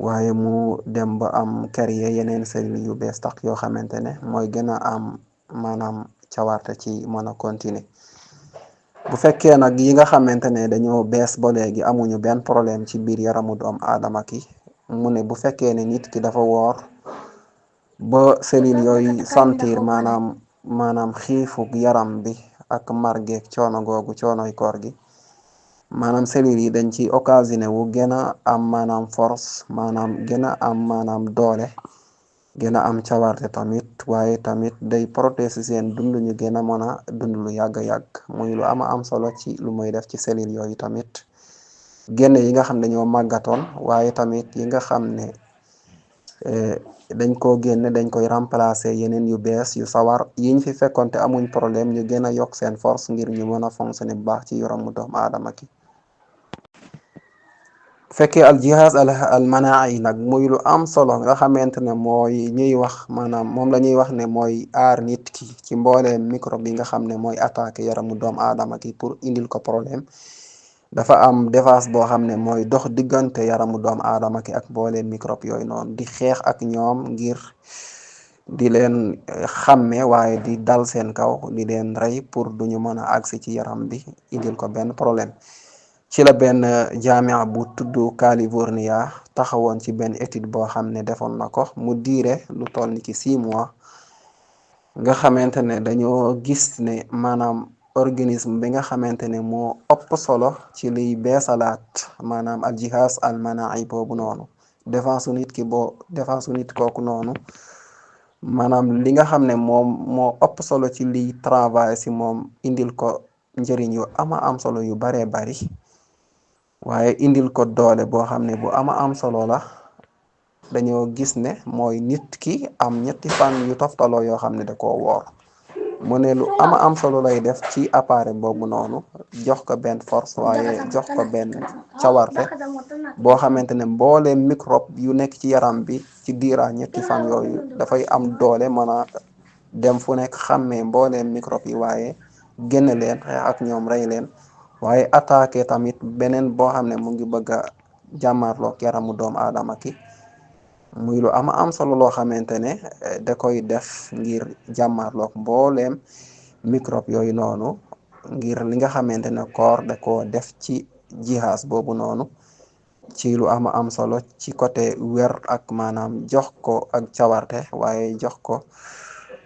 Speaker 2: waaye mu dem ba am créer yeneen cellules yu bees tax yoo xamante ne mooy gën a am maanaam cawarte ci mën a continuer. bu fekkee nag yi nga xamante ne dañoo bees ba léegi amuñu benn problème ci biir yaramu doomu aadama ki, mu ne bu fekkee ne nit ki dafa woor ba cellules yooyu sentir maanaam xiifu yaram bi ak margeeg coono googu coonoy koor gi, maanaam cellules yi dañ ci occasionné wu gën a am maanaam force, maanaam gën a am maanaam doole, gën a am cawarte tamit, waaye tamit day protéger seen dund, ñu gën a mën a dund lu yàgg-yàgg. muy lu am solo ci lu muy def ci cellules yooyu tamit, génn yi nga xam ne dañoo màggatoon, waaye tamit yi nga xam ne dañ koo génne dañ koy remplacer yeneen yu bees yu sawar yiñ fi fekkoon te amuñ problème, ñu gën a yokk seen force ngir ñu mën a fonctionner bu baax ci yaramu doomu aadama ki. fekkee al jihaz al manaa'i nag muy lu am solo nga xamante ne mooy ñuy wax maanaam moom la ñuy wax ne mooy aar nit ki ci mbooleem microbe bi nga xam ne mooy attaqué yaramu doomu aadama ki pour indil ko problème. dafa am défense boo xam ne mooy dox diggante yaramu doomu aadama ki ak mbooleem microbe yooyu noonu, di xeex ak ñoom ngir di leen xàmme, waaye di dal seen kaw di leen rey pour duñu mën a agsi ci yaram bi indil ko benn problème. ci la benn jaamia bu tudd California taxawoon ci benn étude boo xam ne defoon na ko mu diire lu toll ni ki 6 mois nga xamante ne dañoo gis ne maanaam organisme bi nga xamante ne moo ëpp solo ci liy beesalaat maanaam al jihaz al manaa'i boobu noonu défense su nit kooku noonu maanaam li nga xam ne moom moo ëpp solo ci liy travail si moom indil ko njëriñ yu ama am solo yu baree bari waaye indil ko doole boo xam ne bu ama am solo la dañoo gis ne mooy nit ki am 3 fan yu toftaloo yoo xam ne da koo woor mu ne lu ama am solo lay def ci appareil boobu noonu jox ko benn force waaye jox ko benn cawarte boo xamante ne mbooleem microbe yu nekk ci yaram bi ci diiraa 3 fan yooyu dafay am doole mën a dem fu nekk xàmmee mbooleem microbe yi waaye génn leen xeex ak ñoom rey leen waaye attaqué tamit beneen boo xam ne mu ngi bëgg a jàmmarloog yaramu doomu aadama ki muy lu ama am solo loo xamante ne da koy def ngir jàmmarloog mbooleem microbe yooyu noonu ngir li nga xamante ne koor da ko def ci jihaas boobu noonu ci lu ama am solo ci côté wér ak maanaam jox ko ak cawarte waaye jox ko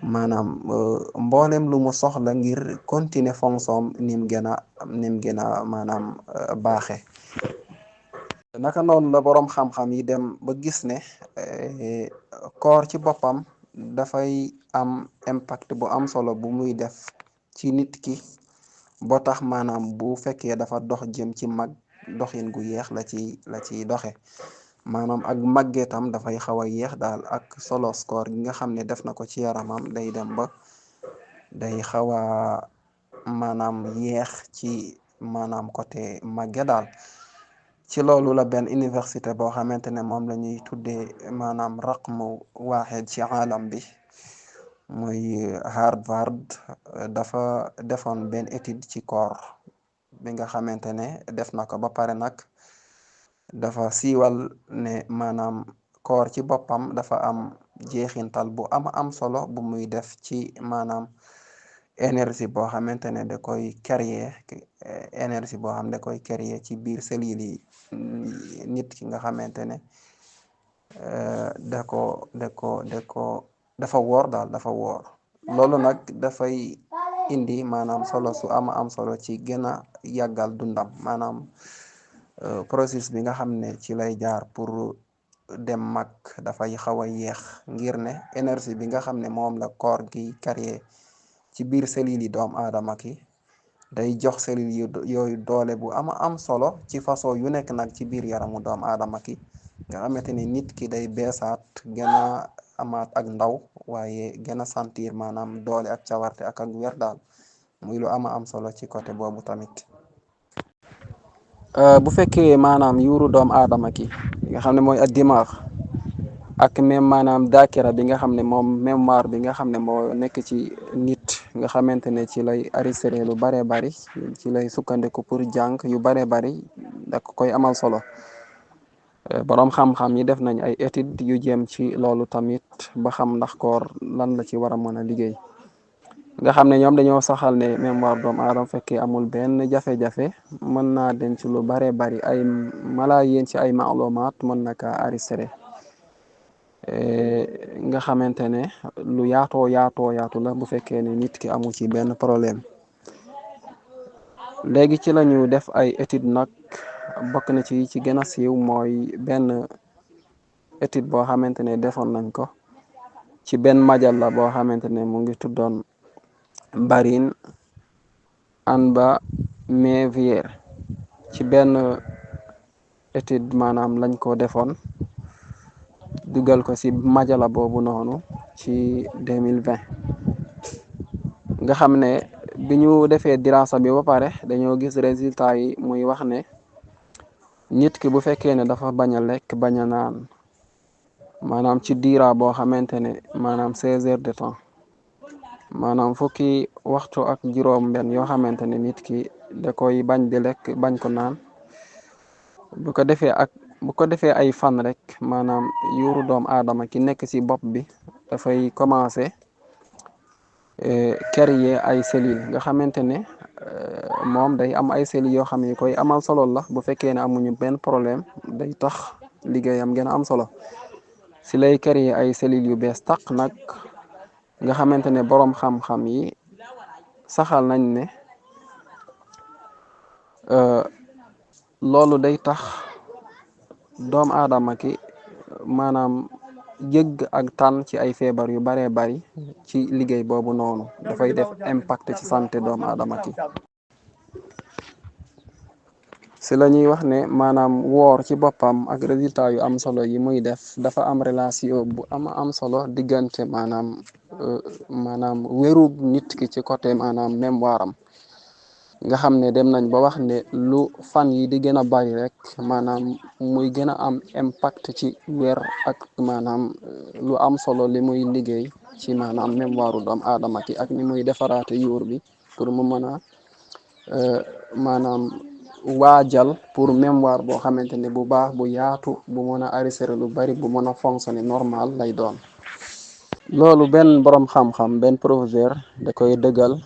Speaker 2: maanaam mboolem lu mu soxla ngir continuer fonction nim gën a maanaam baaxe naka noonu la boroom xam-xam yi dem ba gis ne koor ci boppam dafay am impact bu am solo bu muy def ci nit ki boo tax maanaam bu fekkee dafa dox jëm ci mag doxin gu yeex la ciy doxe maanaam ak màggeetam dafay xaw a yéex daal ak solo koor gi nga xam ne def na ko ci yaramam day dem ba day xaw a maanaam yéex ci maanaam côté màgge daal ci loolu la benn université boo xamante ne moom la ñuy tuddee maanaam raqmu waaxid ci alam bi muy Harvard dafa defoon benn étude ci koor bi nga xamante ne def na ko ba pare nag dafa siiwal ne maanaam koor ci boppam dafa am jeexintal bu am solo bu muy def ci maanaam énergie boo xamante ne da koy créer énergie boo xam da koy créer ci biir cellules yi nit ki nga xamante ne dafa woor daal dafa woor loolu nag dafay indi maanaam solo su am solo ci gën a yàggal dundam maanaam processus bi nga xam ne ci lay jaar pour dem mag dafay xaw a yéex ngir ne énergie bi nga xam ne moom la koor gi créer ci biir cellules yi doomu aadama ki day jox cellules yooyu doole bu am solo ci façon yu nekk nag ci biir yaramu doomu aadama ki nga xamante ni nit ki day beesaat gën a amaat ak ndaw waaye gën a sentir maanaam doole ak cawarte ak wér daal muy lu am solo ci côté boobu tamit. bu fekkee maanaam yuuru doomu aadama ki nga xam ne mooy ak dimaax ak même maanaam daakira bi nga xam ne moom mémoire bi nga xam ne moo nekk ci nit nga xamante ne ci lay arrêté lu baree bari ci lay sukkandiku pour jàng yu baree bari da koy amal solo boroom xam-xam yi def nañ ay étude yu jëm ci loolu tamit ba xam ndax koor lan la ci war a mën a liggéey nga xam ne ñoom dañoo saxal ne mémoire doomu aadama fekkee amul benn jafe-jafe mën naa denc lu baree bari ay mala yéen ci ay maalumaat mën na kaa arrêté nga xamante ne lu yaatu la bu fekkee ne nit ki amu ci benn problème léegi ci lañu def ay étude nag bokk na ci gën a siiw mooy benn étude boo xamante ne defoon nañ ko ci benn majalla boo xamante ne mu ngi tuddoon Barin Behavior ci benn étude maanaam lañ ko defoon dugal ko ci majala boobu noonu ci 2020 nga xam ne bi ñu defee dirasa bi ba pare dañoo gis résultat yi muy wax ne nit ki bu fekkee ne dafa bañ a lekk bañ a naan maanaam ci diira boo xamante ne maanaam 16 heures de temps maanaam fukki waxtu ak juróom benn yoo xamante ne nit ki da koy bañ di lekk bañ ko naan bu ko defee ay fan rek maanaam yuuru doomu aadama ki nekk ci bopp bi dafay commencer créer ay cellules nga xamante ne moom day am ay cellules yoo xam ne koy amal solo la bu fekkee ne amuñu benn problème day tax liggéeyam gën a am solo si lay créer ay cellules yu bees tàq nag nga xamante ne boroom xam-xam yi saxal nañ ne loolu day tax doom aadama ki maanaam jëgg ak tànn ci ay feebar yu baree bari ci liggéey boobu noonu dafay def impact ci santé doomu aadama ki si la ñuy wax ne maanaam woor ci boppam ak résultat yu am solo yi muy def dafa am relation bu am solo diggante maanaam wéru nit ki ci côté maanaam mémoire am nga xam ne dem nañ ba wax ne lu fan yi di gën a bari rek maanaam muy gën a am impact ci wér ak maanaam lu am solo li muy liggéey ci maanaam mémoire doomu aadama ki ak ni muy defaraate yuur bi pour mu mën a maanaam waajal pour mémoire boo xamante ne bu baax bu yaatu bu mën a arrêter lu bari bu mën a fonctionner normal lay doon. loolu benn boroom xam-xam benn professeur da koy dëggal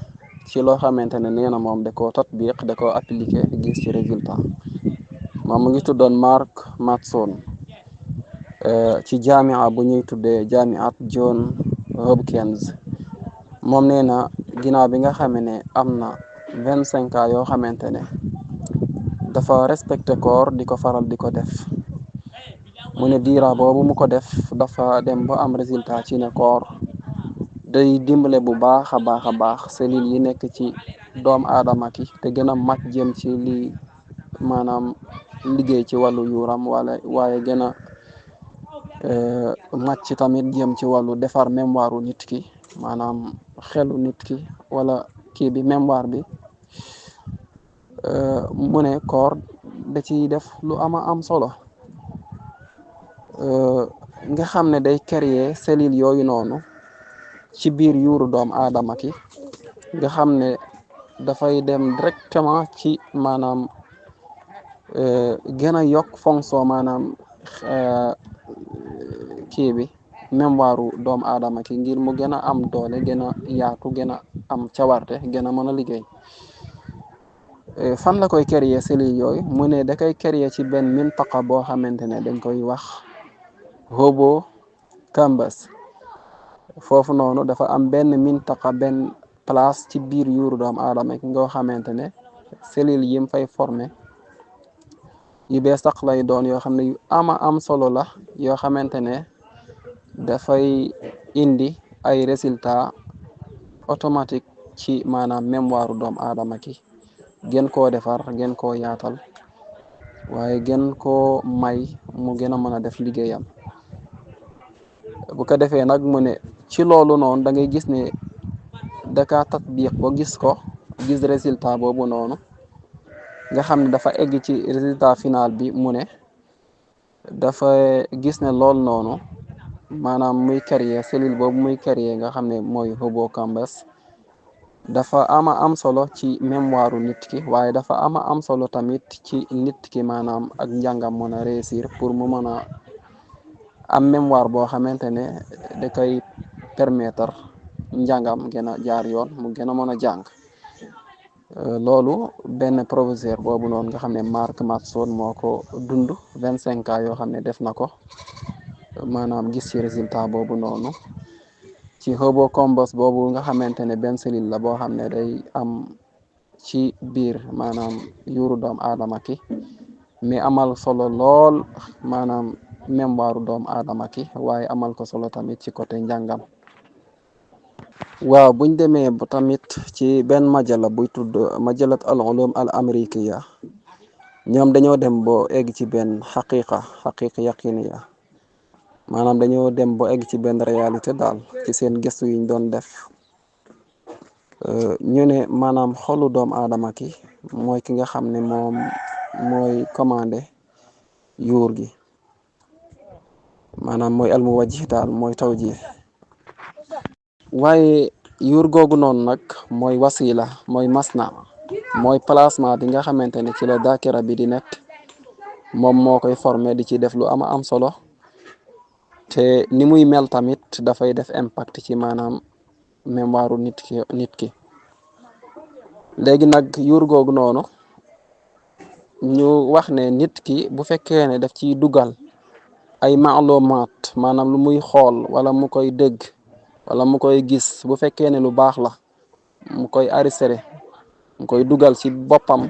Speaker 2: ci loo xamante ne nee na moom da koo tatbiq da koo appliqué gis ci résultat moom mu ngi tuddoon Mark Matheson ci jamia bu ñuy tuddee jamiat John Hopkins moom nee na ginnaaw bi nga xamee ne am na 25 ans yoo xamante ne dafa respecté koor di ko faral di ko def mu ne diira boobu mu ko def dafa dem ba am résultat ci ne koor day dimbale bu baax a baax cellules yi nekk ci doom aadama ki te gën a mat jëm ci li maanaam liggéey ci wàllu yuuram waaye gën a mat ci tamit jëm ci wàllu defar mémoire nit ki maanaam xelu nit ki wala kii bi mémoire bi mu ne koor da ciy def lu am solo nga xam ne day créer cellules yooyu noonu ci biir yuuru doom aadama ki nga xam ne dafay dem directement ci maanaam gën a yokk fonction maanaam kii bi mémoire doomu aadama ki ngir mu gën a am doole gën a yaatu gën a am cawarte gën a mën a liggéey fan la koy créer cellules yooyu mu ne da koy créer ci benn mintaqa boo xamante ne dañ koy wax hippocampus foofu noonu dafa am benn mintaqa benn place ci biir yuuru doomu aadama ki nga xamante ne cellules yi mu fay formé yu bees sax lay doon yoo xam ne yu am solo la yoo xamante ne dafay indi ay résultats automatique ci maanaam mémoire doomu aadama ki gën koo defar gën koo yaatal waaye gën koo may mu gën a mën a def liggéeyam bu ko defee nag mu ne ci loolu noonu da ngay gis ne daka tatbiq ba gis résultat boobu noonu nga xam ne dafa egg ci résultat final bi mu ne dafa gis ne loolu noonu maanaam muy créer cellule boobu muy créer nga xam ne mooy hippocampus dafa am solo ci mémoire nit ki waaye dafa am solo tamit ci nit ki maanaam ak njàngam mën a réussir pour mu mën a am mémoire boo xamante ne da koy permettre njàngam gën a jaar yoon mu gën a mën a jàng loolu benn professeur boobu noonu nga xam ne Mark Matheson moo ko dund 25 ans yoo xam ne def na ko maanaam gis ci résultat boobu noonu ci hippocampus boobu nga xamante ne benn cellule la boo xam ne day am ci biir maanaam yuuru doomu aadama ki mais amal solo lool maanaam mémoire doomu aadama ki waaye amal ko solo tamit ci côté njàngam waaw buñ demee bu tamit ci benn majala buy tudd majalat al ulum al amrikiya ñoom dañoo dem bo egg ci benn xaqiqa yaqiniya maanaam dañoo dem bo egg ci benn réalité daal ci seen gëstu yiñ doon def ñu ne maanaam xolu doomu aadama ki mooy ki nga xam ne moom mooy commandé yuur gi maanaam mooy almu wajih daal mooy tawjih waaye yuur googu noonu nag mooy wasila mooy masna mooy placement bi nga xamante ne ci la dakira bi di nekk moom moo koy formé di ci def lu am solo te ni muy mel tamit dafay def impact ci maanaam mémoire nit ki léegi nag yuur googu noonu ñu wax ne nit ki bu fekkee ne daf ciy dugal ay maalumaat maanaam lu muy xool wala mu koy dégg wala mu koy gis bu fekkee ne lu baax la mu koy enregistré mu koy dugal ci boppam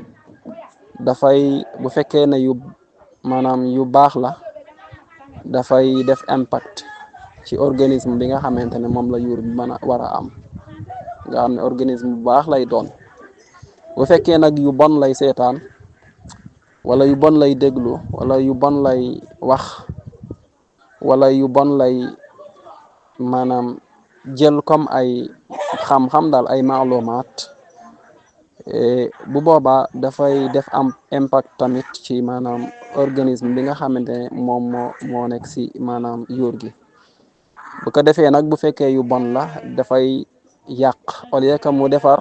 Speaker 2: dafay bu fekkee ne maanaam yu baax la dafay def impact ci organisme bi nga xamante ne moom la yuur bi mën a war a am nga xam ne organisme bu baax lay doon bu fekkee nag yu bon lay seetaan wala yu bon lay déglu wala yu bon lay wax wala yu bon lay maanaam jël comme ay xam-xam daal ay maalumaat bu boobaa dafay def am impact tamit ci maanaam organisme bi nga xamante ne moom moo nekk si maanaam yuur gi bu ko defee nag bu fekkee yu bon la dafay yàq au lieu que mu defar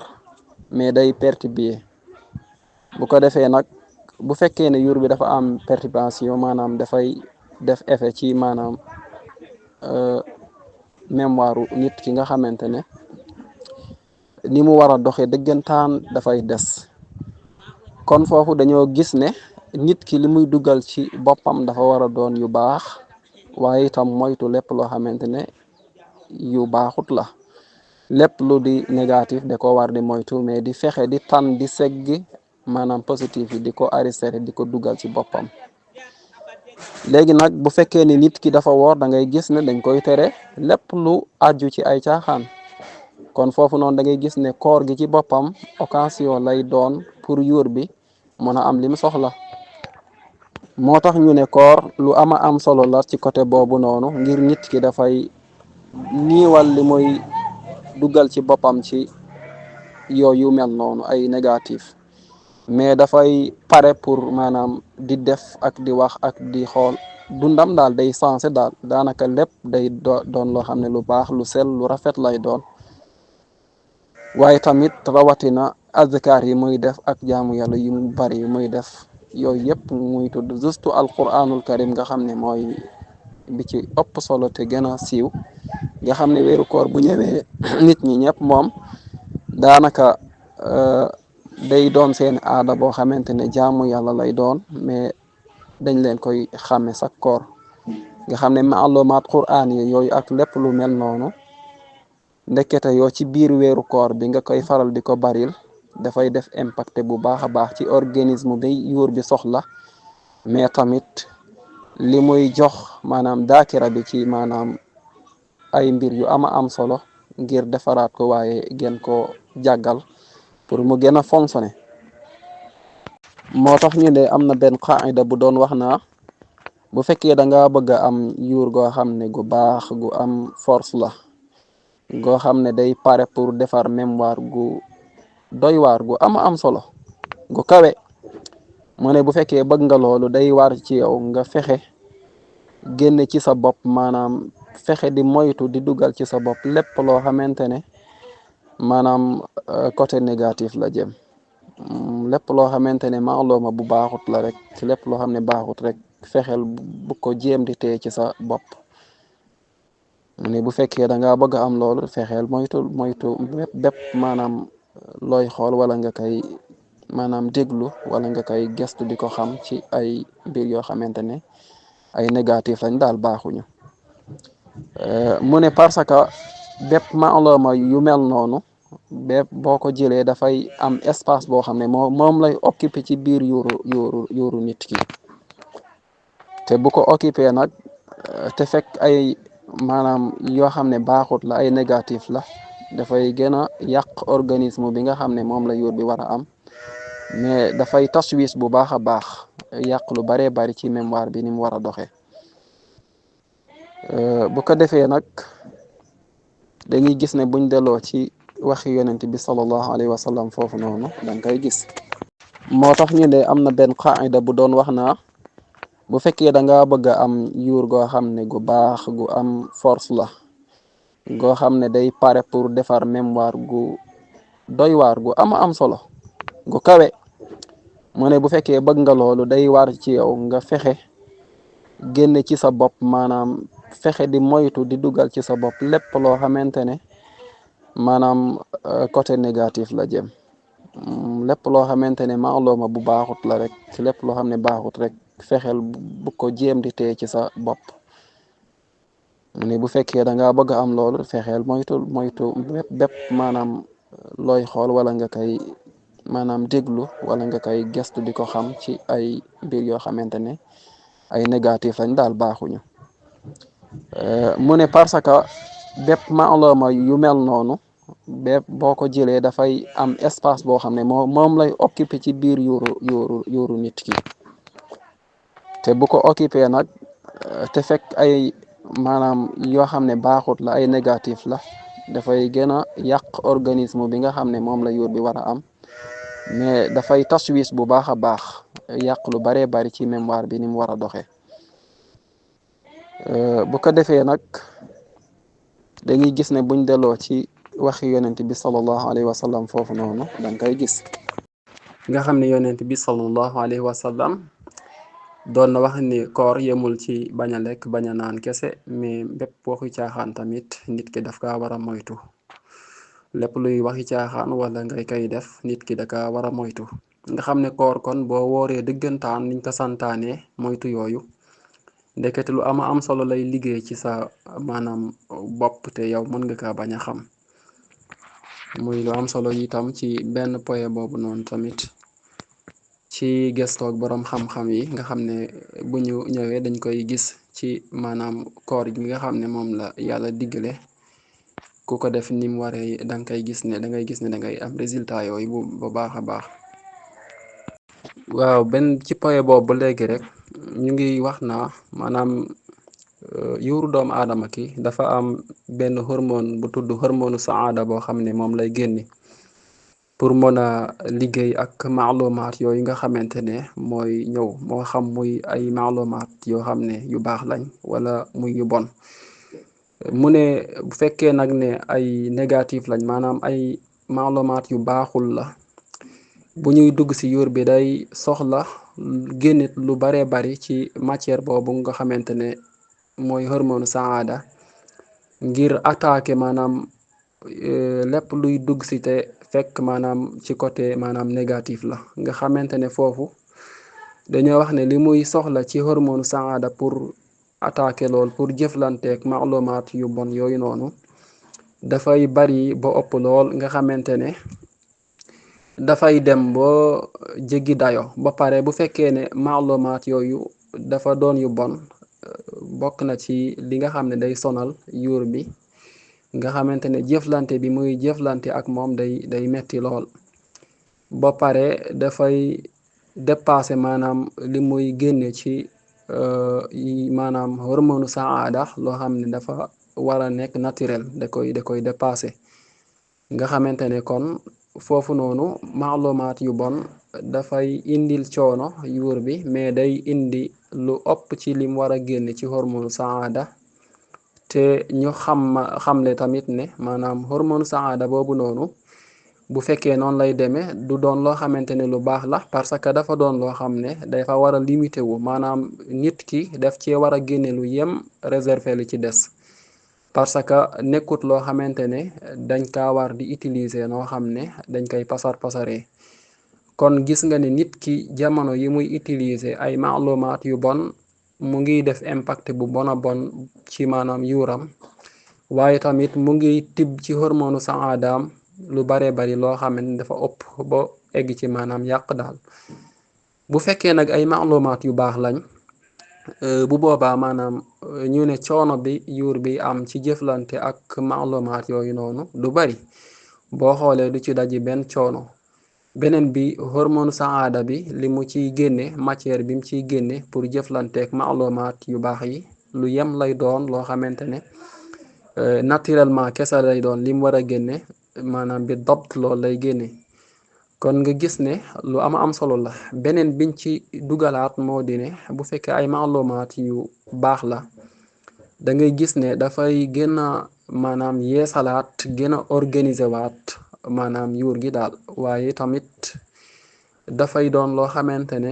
Speaker 2: mais day perturber bu ko defee nag bu fekkee ne yuur bi dafa am perturbation maanaam dafay def effet ci maanaam mémoire nit ki nga xamante ne ni mu war a doxee dëggantaan dafay des kon foofu dañoo gis ne nit ki li muy dugal ci boppam dafa war a doon yu baax waaye itam moytu lépp loo xamante ne yu baaxut la lépp lu di négatif da ko war di moytu mais di fexe di tànn di seggi maanaam positif yi di ko enregistré di ko dugal ci boppam léegi nag bu fekkee ni nit ki dafa woor da ngay gis ne dañ koy tere lépp lu aju ci ay caaxaan kon foofu noonu da ngay gis ne koor gi ci boppam occasion lay doon pour yuur bi mën a am li mu soxla moo tax ñu ne koor lu ama am solo la ci côté boobu noonu ngir nit ki dafay niiwal li muy dugal ci boppam ci yooyu mel noonu ay négatif mais dafay pare pour maanaam di def ak di wax ak di xool dundam daal day sensé daal daanaka lépp day doon loo xam ne lu baax lu sell lu rafet lay doon waaye tamit rawatina azkar yi muy def ak jaamu yàlla yu mu bari yu muy def yooyu yëpp muy tudd juste alquranul karim nga xam ne mooy bi ci ëpp solo te gën a siiw nga xam ne weeru koor bu ñëwee nit ñi ñëpp moom daanaka day doon seen aada boo xamante ne jaamu yàlla lay doon mais dañ leen koy xàmme sax koor nga xam ne maalumaat quraan yi yooyu ak lépp lu mel noonu ndekete yoo ci biir weeru koor bi nga koy faral di ko baril dafay def impact bu baax a baax ci organisme bi yuur bi soxla mais tamit li muy jox maanaam daakira bi ci maanaam ay mbir yu ama am solo ngir defaraat ko waaye gën koo jàggal pour mu gën a fonctionner moo tax ñu ne am na benn qaida bu doon wax naa bu fekkee da nga bëgg a am yuur goo xam ne gu baax gu am force la goo xam ne day pare pour defar mémoire gu doy waar gu ama am solo gu kawe mu ne bu fekkee bëgg nga loolu day war ci yow nga fexe génne ci sa bopp maanaam fexe di moytu di dugal ci sa bopp lépp loo xamante ne maanaam côté négatif la jëm lépp loo xamante ne maaluma bu baaxut la rek ci lépp loo xam ne baaxut rek fexeel bu ko jéem di téye ci sa bopp mu ne bu fekkee da ngaa bëgg a am loolu fexeel moytu bépp maanaam looy xool wala nga koy maanaam déglu wala nga koy gestu di ko xam ci ay mbir yoo xamante ne ay négatif lañ daal baaxuñu mu ne parce que bépp maaluma yu mel noonu bépp boo ko jëlee dafay am espace boo xam ne moom lay occupé ci biir yuuru nit ki te bu ko occupé nag te fekk ay maanaam yoo xam ne baaxut la ay négatif la dafay gën a yàq organisme bi nga xam ne moom la yuur bi war a am mais dafay taswis bu baax a baax yàq lu baree bari ci mémoire bi ni mu war a doxee bu ko defee nag dañuy gis ne buñ delloo ci waxi yonent bi sallallahu alayhi wa sallam foofu noonu danga koy gis moo tax ñu ne am na benn qaida bu doon wax naa bu fekkee da nga bëgg a am yuur goo xam ne gu baax gu am force la goo xam ne day pare pour defar mémoire gu doy waar gu ama am solo gu kawe mu ne bu fekkee bëgg nga loolu day war ci yow nga fexe génne ci sa bopp maanaam fexe di moytu di dugal ci sa bopp lépp loo xamante ne maanaam côté négatif la jëm lépp loo xamante ne maaluma bu baaxut la rek ci lépp loo xam ne baaxut rek fexeel bu ko jéem di téye ci sa bopp. mu ne bu fekkee da ngaa bëgg a am loolu fexeel moytu bépp maanaam looy xool wala nga koy maanaam déglu wala nga koy gestu di ko xam ci ay mbir yoo xamante ne ay négatif lañ daal baaxuñu. mu ne parce que bépp maaluma yu mel noonu bépp boo ko jëlee dafay am espace boo xam ne moom lay occupé ci biir yuuru nit ki te bu ko occupé nag te fekk ay maanaam yoo xam ne baaxut la ay négatif la dafay gën a yàq organisme bi nga xam ne moom la yuur bi war a am mais dafay taswis bu baax a baax yàq lu baree bari ci mémoire bi ni mu war a doxee. bu ko defee nag dañuy gis ne buñ delloo ci waxi yonent bi sallallahu alayhi wa sallam foofu noonu danga koy gis nga xam ne yonent bi sallallahu alayhi wa sallam doon na wax ni koor yemul ci bañ a lekk bañ a naan kese mais bépp waxi caaxaan tamit nit ki daf kaa war a moytu lépp luy waxi caaxaan wala ngay kay def nit ki da kaa war a moytu nga xam ne koor kon boo wooree dëggantaan niñ ko santaane moytu yooyu ndekete lu am solo lay liggéey ci sa maanaam bopp te yow mën nga kaa bañ a xam muy lu am solo itam ci benn point boobu noonu tamit ci gestoog boroom xam-xam yi nga xam ne bu ñu ñëwee dañ koy gis ci maanaam koor gi nga xam ne moom la yàlla diggale ku ko def ni mu waree da ngay gis ne da ngay am résultat yooyu bu baax a baax. waaw benn ci point boobu ba léegi rek ñu ngi wax naa maanaam yuuru doomu aadama ki dafa am benn hormone bu tudd hormone saada boo xam ne moom lay génni pour mën a liggéey ak maalumaat yooyu nga xamante ne mooy ñëw moo xam muy ay maalumaat yoo xam ne yu baax lañ wala muy yu bon. mu ne bu fekkee nag ne ay négatif lañ maanaam ay maalumaat yu baaxul la bu ñuy dugg ci yuur bi day soxla génnit lu baree bari ci matière boobu nga xamante ne mooy hormone saada ngir attaquer maanaam lépp luy dugg ci te fekk maanaam ci côté maanaam négatif la nga xamante ne foofu dañoo wax ne li muy soxla ci hormone saada pour attaquer lool pour jëflanteek maalumaat yu bon yooyu noonu dafay bari ba ëpp lool nga xamante ne dafay dem ba jéggi dayo ba pare bu fekkee ne maalumaat yooyu dafa doon yu bon bokk na ci li nga xam ne day sonal yuur bi nga xamante ne jëflante bi muy jëflante ak moom day metti lool ba pare dafay dépasser maanaam li muy génne ci maanaam hormone saada loo xam ne dafa war a nekk naturel da koy dépasser nga xamante ne kon foofu noonu maalumaat yu bon dafay indil coono yuur bi mais day indi lu ëpp ci lim war a génne ci hormone saada te ñu xamle tamit ne maanaam hormone saada boobu noonu bu fekkee noonu lay demee du doon loo xamante ne lu baax la parce que dafa doon loo xam ne dafa war a limité wu maanaam nit ki daf cee war a génne lu yem réservé li ci des parce que nekkut loo xamante ne dañ kaa war di utiliser noo xam ne dañ koy pasaree kon gis nga ne nit ki jamono yi muy utiliser ay maalumaat yu bon mu ngi def impact bu bon a bon ci maanaam yuuram waaye tamit mu ngi tibb ci hormone saadaam lu baree bari loo xam ne dafa ëpp ba egg ci maanaam yàq daal bu fekkee nag ay maalumaat yu baax lañ bu boobaa maanaam ñu ne coono bi yuur bi am ci jëflante ak maalumaat yooyu noonu du bari boo xoolee du ci daji benn coono beneen bi hormone saada bi li mu ciy génne matière bi mu ciy génne pour jëflanteek maalumaat yu baax yi lu yem lay doon loo xamante ne naturellement kese lay doon li mu war a génne maanaam bi dopt loolu lay génne kon nga gis ne lu am solo la beneen biñ ci dugalaat moo di ne bu fekkee ay maalumaat yu baax la da ngay gis ne dafay gën a maanaam yeesalaat gën a organiser waat maanaam yuur gi daal waaye tamit dafay doon loo xamante ne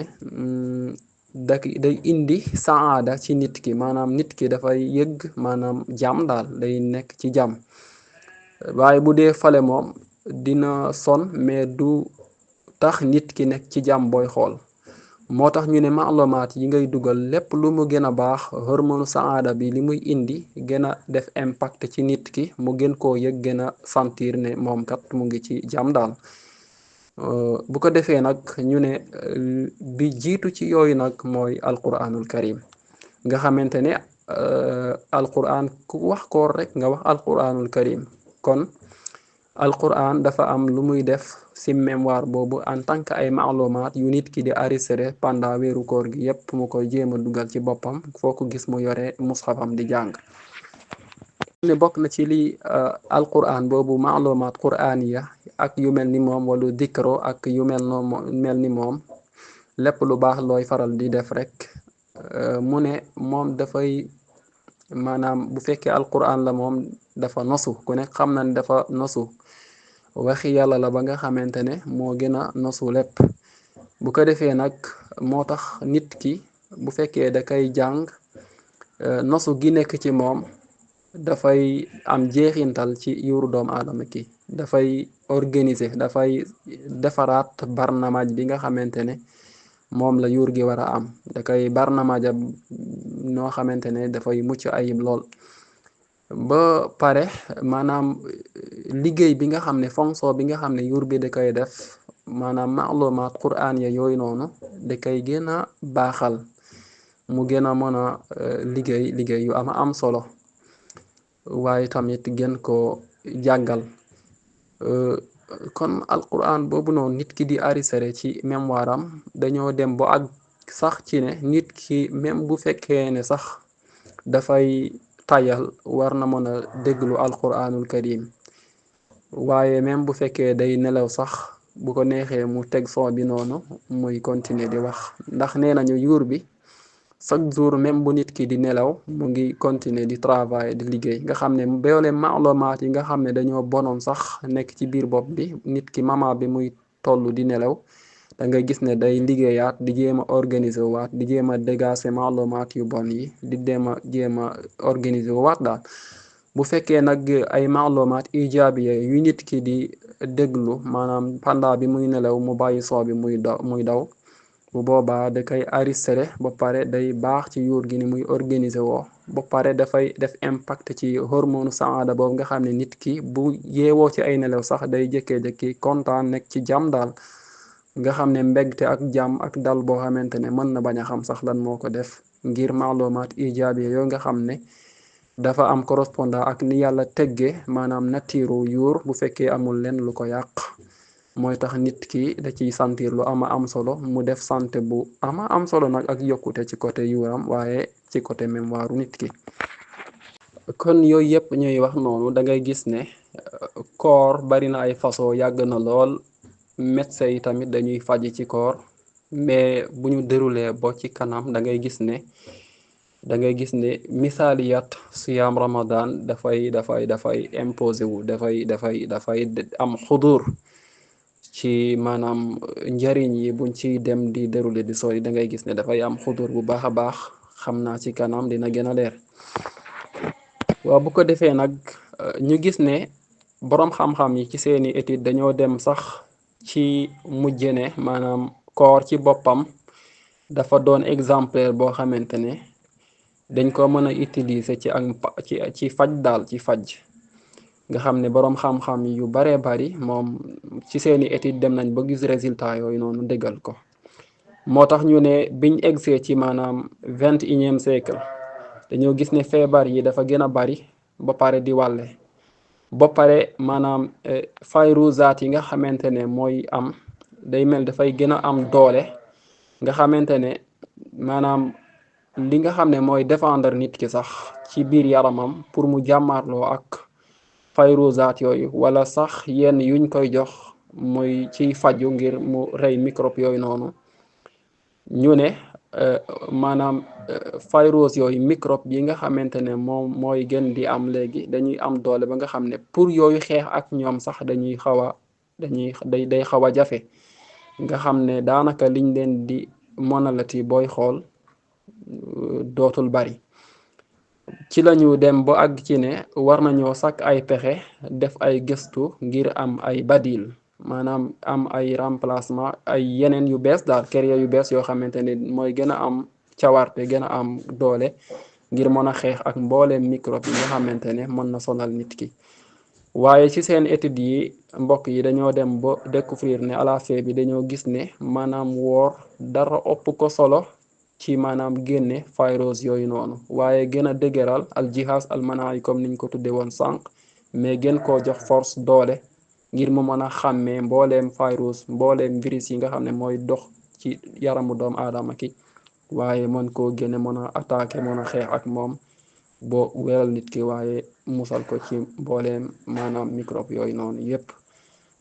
Speaker 2: day indi saada ci nit ki maanaam nit ki dafay yëgg maanaam jàmm daal day nekk ci jàmm waaye bu dee fale moom dina son mais du tax nit ki nekk ci jàmm booy xool. moo tax ñu ne maalumaat yi ngay dugal lépp lu mu gën a baax hormonu saada bi li muy indi gën a def impact ci nit ki mu gën koo yëg gën a sentir ne moom kat mu ngi ci jàmm daal. bu ko defee nag ñu ne bi jiitu ci yooyu nag mooy alquranul karim nga xamante ne alquran ku wax koor rek nga wax alquranul karim. kon alquran dafa am lu muy def si mémoire boobu en tant que ay maalumaat yu nit ki di enregistré pendant weeru koor gi yépp mu koy jéem a dugal ci boppam foo ko gis mu yore mushafam di jàng. ne bokk na ci li alquran boobu maalumaat quraniya ak yu mel ni moom wala dikro ak yu mel ni moom lépp lu baax looy faral di def rek mu ne moom dafay maanaam bu fekkee alquran la moom dafa nosu ku nekk xam na ne dafa nosu waxi yàlla la ba nga xamante ne moo gën a nosu lépp. bu ko defee nag moo tax nit ki bu fekkee da koy jàng nosu gi nekk ci moom dafay am jeexintal ci yuuru doomu aadama ki dafay organiser dafay defaraat barnamaj bi nga xamante ne moom la yuur gi war a am da koy barnamaja noo xamante ne dafay mucc ayib lool. ba pare maanaam liggéey bi nga xam ne fonction bi nga xam ne yuur bi da koy def maanaam maalumaat quraan ya yooyu noonu da koy gën a baaxal mu gën a mën a liggéey yu am solo waaye tamit gën ko jàngal. kon alquran boobu noonu nit ki di enregistré ci mémoire am dañoo dem ba ak sax ci ne nit ki même bu fekkee ne sax dafay tayal war na mën a déglu alquranul karim waaye même bu fekkee day nelaw sax bu ko neexee mu teg son bi noonu muy continuer di wax ndax nee nañu yuur bi chaque jour même bu nit ki di nelaw mu ngi continuer di travail di liggéey nga xam ne boole maalumaat yi nga xam ne dañoo bonoon sax nekk ci biir bopp bi nit ki mama bi muy toll di nelaw da nga gis ne day liggéeyaat di jéem a organiser waat di jéem a dégager maalumaat yu bon yi di jéem a organiser waat daal. bu fekkee nag ay maalumaat ijaabiya yu nit ki di déglu maanaam pendant bi muy nelaw mu bàyyi soo bi muy daw bu boobaa da koy enregistré ba pare day baax ci yuur gi ni muy organiser woo ba pare dafay def impact ci hormone saada boobu nga xam ne nit ki bu yeewoo ci ay nelaw sax day jékkee-jékki kontaan nekk ci jàmm daal nga xam ne mbégte ak jàmm ak dal boo xamante ne mën na bañ a xam sax lan moo ko def ngir maalumaat ijaabiya yoo nga xam ne dafa am correspondant ak ni yàlla tegge maanaam natiiru yuur bu fekkee amul leen lu ko yàq mooy tax nit ki da ciy sentir lu am solo mu def santé bu am solo nag ak yokkute ci côté yuuram waaye ci côté mémoire nit ki. kon yooyu yëpp ñuy wax noonu da ngay gis ne koor bari na ay façon yàgg na lool médecin yi tamit dañuy faji ci koor mais bu ñu déroulé bo ci kanam da ngay gis ne misaaliyat siyaam ramadan dafay imposé wu dafay am xudur ci maanaam njariñ yi buñ ci dem di déroulé di sori da ngay gis ne dafay am xudur bu baax a baax xam naa ci kanam dina gën a leer. waaw bu ko defee nag ñu gis ne boroom xam-xam yi ci seeni étude dañoo dem sax ci mujje ne maanaam koor ci boppam dafa doon exemplaire boo xamante ne dañ ko mën a utiliser ci faj daal ci faj nga xam ne boroom xam-xam yu baree bari moom ci seeni étude dem nañ ba gis résultat yooyu noonu déggal ko moo tax ñu ne biñ egsee ci maanaam 21e siècle dañoo gis ne feebar yi dafa gën a bari ba pare di wàlle ba pare maanaam fayruzaat yi nga xamante ne mooy am day mel dafay gën a am doole nga xamante ne maanaam li nga xam ne mooy défendre nit ki sax ci biir yaramam pour mu jàmmaarloo ak fayruzaat yooyu wala sax yenn yuñ koy jox muy ciy faju ngir mu rey microbe yooyu noonu ñu ne maanaam virus yooyu microbe yi nga xamante ne moom mooy gën di am léegi dañuy am doole ba nga xam ne pour yooyu xeex ak ñoom sax day xaw a jafe nga xam ne daanaka liñ leen di monalati booy xool dootul bari ci lañu dem ba àgg ci ne war nañoo sàkk ay pexe def ay gëstu ngir am ay badil maanaam am ay remplacement ay yeneen yu bees daal carrière yu bees yoo xamante ne mooy gën a am cawarte gën a am doole ngir mën a xeex ak mbooleem microbe yi nga xamante ne mën na sonal nit ki. waaye ci seen études yi mbokk yi dañoo dem ba découvrir ne à la fin bi dañoo gis ne maanaam woor dara ëpp ko solo ci maanaam génne virus yooyu noonu waaye gën a dëgëral al jihaz al manaay comme niñ ko tudde woon sànq mais gën koo jox force doole ngir mu mën a xàmmee mbooleem virus mbooleem virus yi nga xam ne mooy dox ci yaramu doomu aadama ki waaye mën koo génne mën a attaquer mën a xeex ak moom boo weeral nit ki waaye musal ko ci mbooleem maanaam microbe yooyu noonu yépp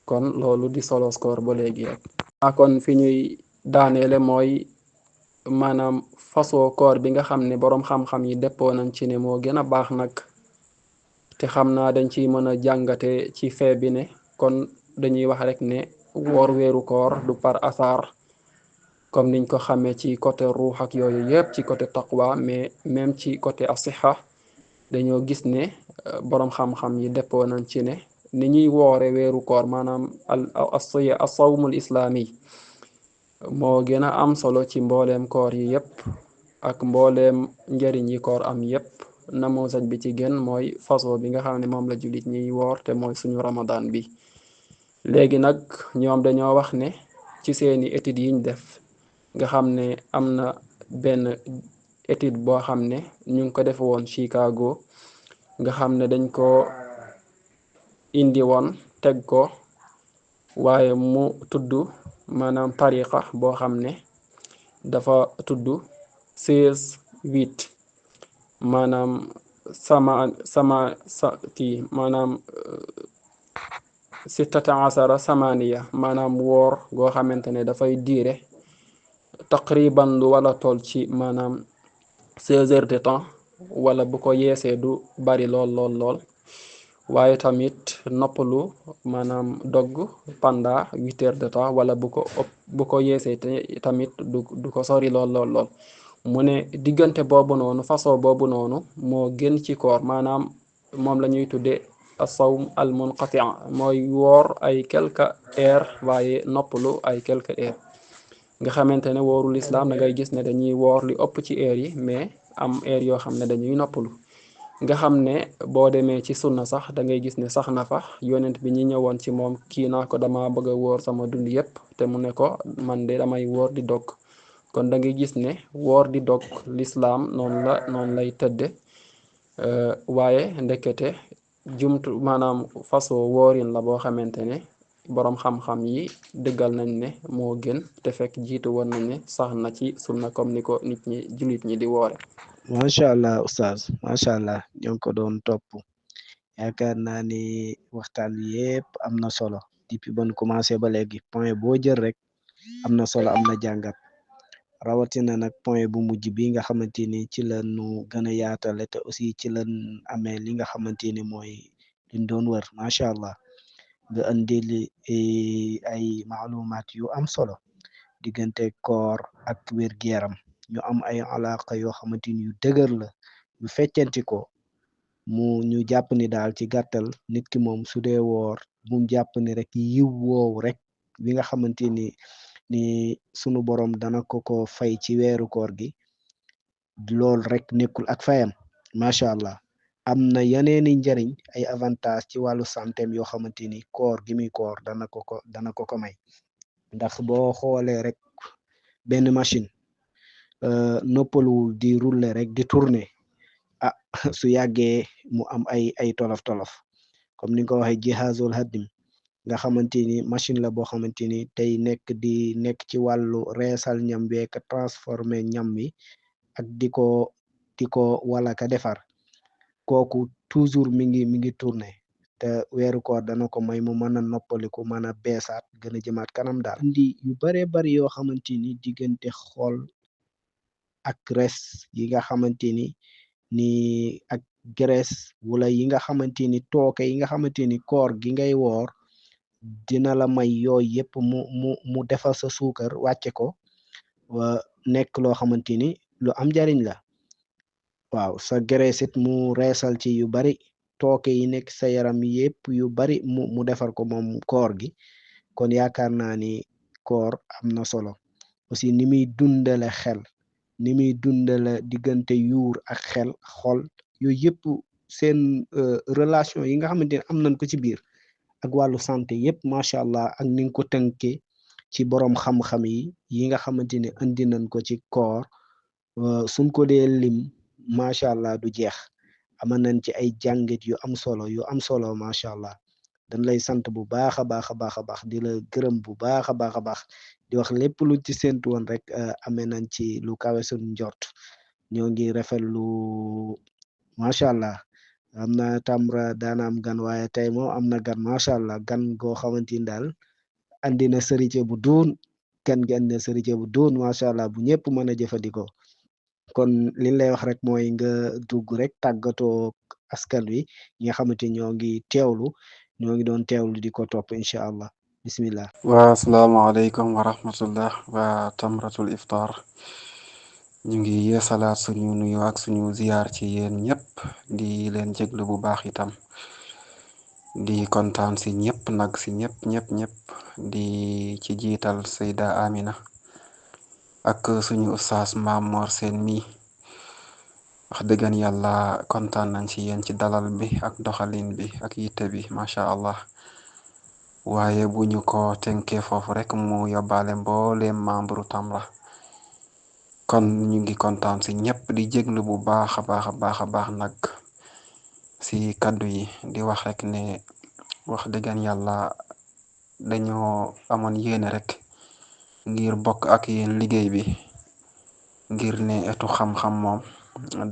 Speaker 2: kon loolu di solo score ba léegi rek kon fi ñuy daaneele mooy maanaam façon koor bi nga xam ne boroom xam-xam yi deppoo nañ ci ne moo gën a baax nag te xam naa dañ ciy mën a jàngate ci fee bi ne kon dañuy wax rek ne woor weeru koor du par hasard comme niñ ko xamee ci côté ruux ak yooyu yépp ci côté taqwa mais même ci côté asiha dañoo gis ne boroom xam-xam yi deppoo nañ ci ne ni ñuy woore weeru koor maanaam as-sawmul islaami moo gën a am solo ci mbooleem koor yi yépp ak mbooleem njariñ yi koor am yépp namoosaj bi ci gën mooy façon bi nga xam ne moom la jullit ñiy woor te mooy suñu ramadan bi léegi nag ñoom dañoo wax ne ci seeni études yiñ def nga xam ne am na benn étude boo xam ne ñu ngi ko def woon Chicago nga xam ne dañ ko indi woon teg ko waaye mu tudd maanaam tariqa boo xam ne dafa tudd 16-8 maanaam kii maanaam sittata asara samaniya maanaam woor goo xamante ne dafay diire taqriban lu wala toll ci maanaam 16 heures de temps wala bu ko yeesee du bari lool waaye tamit noppalu maanaam dogg pendant 8 heures de temps wala bu ko yeesee tamit du ko sori lool mu ne diggante boobu noonu façon boobu noonu moo gën ci koor maanaam moom la ñuy tuddee as-sawm al munqati mooy woor ay quelques heures waaye noppalu ay quelques heures nga xamante ne woorul islam da ngay gis ne dañuy woor li ëpp ci heures yi mais am heures yoo xam ne dañuy noppalu nga xam ne boo demee ci sunna sax da ngay gis ne sax na fa yonent bi ñi ñëwoon ci moom kii naa ko dama bëgg a woor sama dund yépp te mu ne ko man de damay woor di dog kon da ngay gis ne woor di dog l'islam noonu lay tëdde waaye ndekete maanaam façon woorin la boo xamante ne boroom xam-xam yi dëggal nañ ne moo gën te fekk jiitu woon nañ ne sax na ci sunna comme ni ko jullit ñi di woore
Speaker 1: macha allah oustaz macha allah ñoo ngi ko doon topp yaakaar naa ni waxtaan wi yépp am na solo depuis ban commencé ba léegi point boo jël rek am na solo am na jàngat rawatina nag point bu mujj bi nga xamante ni ci la nu gën a yaatale te aussi ci lan amee li nga xamante ni mooy liñ doon wër macha allah nga indi ay maalumaat yu am solo diggante koor ak wér-gu-yaram ñu am ay alaqa yoo xamante ni yu dëgër la yu feccanti ko ñu jàpp ni daal ci gàttal nit ki moom su dee woor mu jàpp ni rek yiw woowu rek bi nga xamante ni sunu borom dana ko fay ci weeru koor gi lool rek nekkul ak fayam macha allah am na yeneeni njariñ ay avantage ci wàllu santeem yoo xamante ni koor gi muy koor dana ko may ndax boo xoolee rek benn machine noppaluwul di rouler rek di tourner su yàggee mu am ay tolof comme ni nga ko waxee jihazul hadim nga xamante ni machine la boo xamante ni tey nekk ci wàllu reesal ñam bi ak transformer ñam wi ak di ko wala ka defar kooku toujours mi ngi tourner te weeru koor dana ko may mu mën a noppaliku mën a beesaat gën a jëmaat kanam daal indi yu bare bari yoo xamante ni diggante xol ak res yi nga xamante ni ak graisse wala yi nga xamante ni tooke yi nga xamante ni koor gi ngay woor dina la may yooyu yëpp mu defal sa suukar wàcce ko nekk loo xamante ni lu am njariñ la waaw sa graisse it mu reesal ci yu bari tooke yi nekk sa yaram yëpp yu bari mu defar ko moom koor gi kon yaakaar naa ni koor am na solo aussi ni muy dundale xel ni muy dundale diggante yuur ak xel xol yooyu yëpp seen relation yi nga xamante ne am nañ ko ci biir ak wàllu santé yëpp macha allah ak ni nga ko tënkee ci borom xam-xam yi nga xamante ne andi nañ ko ci koor suñ ko dee lim macha allah du jeex ama nañ ci ay jàngat yu am solo macha allah dañ lay sant bu baax a baax a baax a baax di la gërëm bu baax a baax a baax di wax lépp lu ci séntu woon rek amee nañ ci lu kawe suñu njort ñoo ngi rafetlu macha allah am na Tamra daana am gan waaye tey moom am na gan macha allah gan goo xamante ni daal andi na sërite bu duun gan gi andi na sërite bu duun macha allah bu ñëpp mën a jëfandikoo kon li lay wax rek mooy nga dugg rek tàggatoo askan wi ñi nga xamante ñoo ngi teewlu ñoo ngi doon teewlu di ko topp incha allah bismillah.
Speaker 2: waa asalaamaaleykum wa rahmatullah waa tamratul iftar ñu ngi yeesalaat suñu nuyu ak suñu ziyaar ci yéen ñëpp di leen jéglu bu baax itam di kontaan si ñëpp nag si ñëpp ñëpp ñëpp di ci jiital Sayda Amina ak suñu ustaas Maam Mor Seen mi wax dëggan yàlla kontaan nañ ci yéen ci dalal bi ak doxalin bi ak yitte bi macha allah waaye bu ñu ko tënkee foofu rek mu yóbbaale mbooleem membre Tamra kon ñu ngi kontaan si ñëpp di jéglu bu baax a baax a baax a baax nag si kaddu yi di wax rek ne wax dëggan yàlla dañoo amoon yéene rek ngir bokk ak yéen liggéey bi ngir ne etu xam-xam moom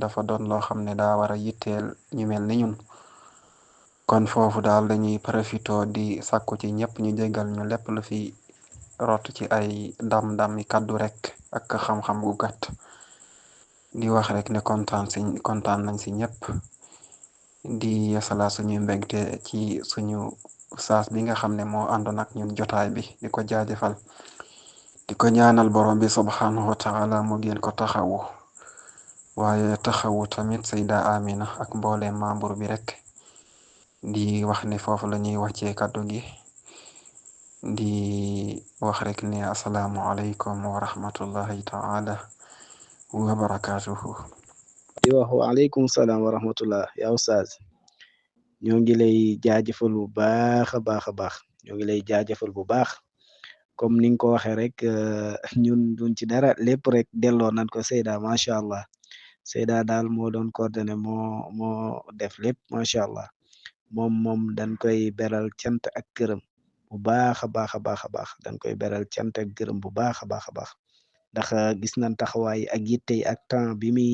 Speaker 2: dafa doon loo xam ne daa war a yitteel ñu mel ni ñun kon foofu daal dañuy profito di sàkku ci ñëpp ñu jégal ñu lépp lu fi rot ci ay dam-dami kaddu rek ak xam-xam gu gàtt di wax rek ne kontaan nañ si ñëpp di yasala suñu mbégte ci suñu saas bi nga xam ne moo àndoon ak ñun jotaay bi di ko jaajëfal di ko ñaanal borom bi subhanahu wa taala mu gën ko taxawu waaye taxawu tamit Sayda Amina ak mboole membre bi rek di wax ne foofu la ñuy wàccee kàddu gi di wax rek ne asalaamu aleykum wa rahmatullahi taala wa barakatuhu
Speaker 1: di wax waaleykum salaam wa rahmatullah yaa ustaaz ñoo ngi lay jaajëfal bu baax a baax a baax ñoo ngi lay jaajëfal bu baax comme ni nga ko waxee rek ñun duñ ci dara lépp rek delloo nañ ko Seyda macha allah Seyda daal moo doon coordonné moo def lépp macha allah moom dañ koy beral cant ak gërëm bu baax a baax a baax a baax dañ koy beral cant ak gërëm bu baax a baax a baax ndax gis nañ taxawaay ak yitte ak temps bi muy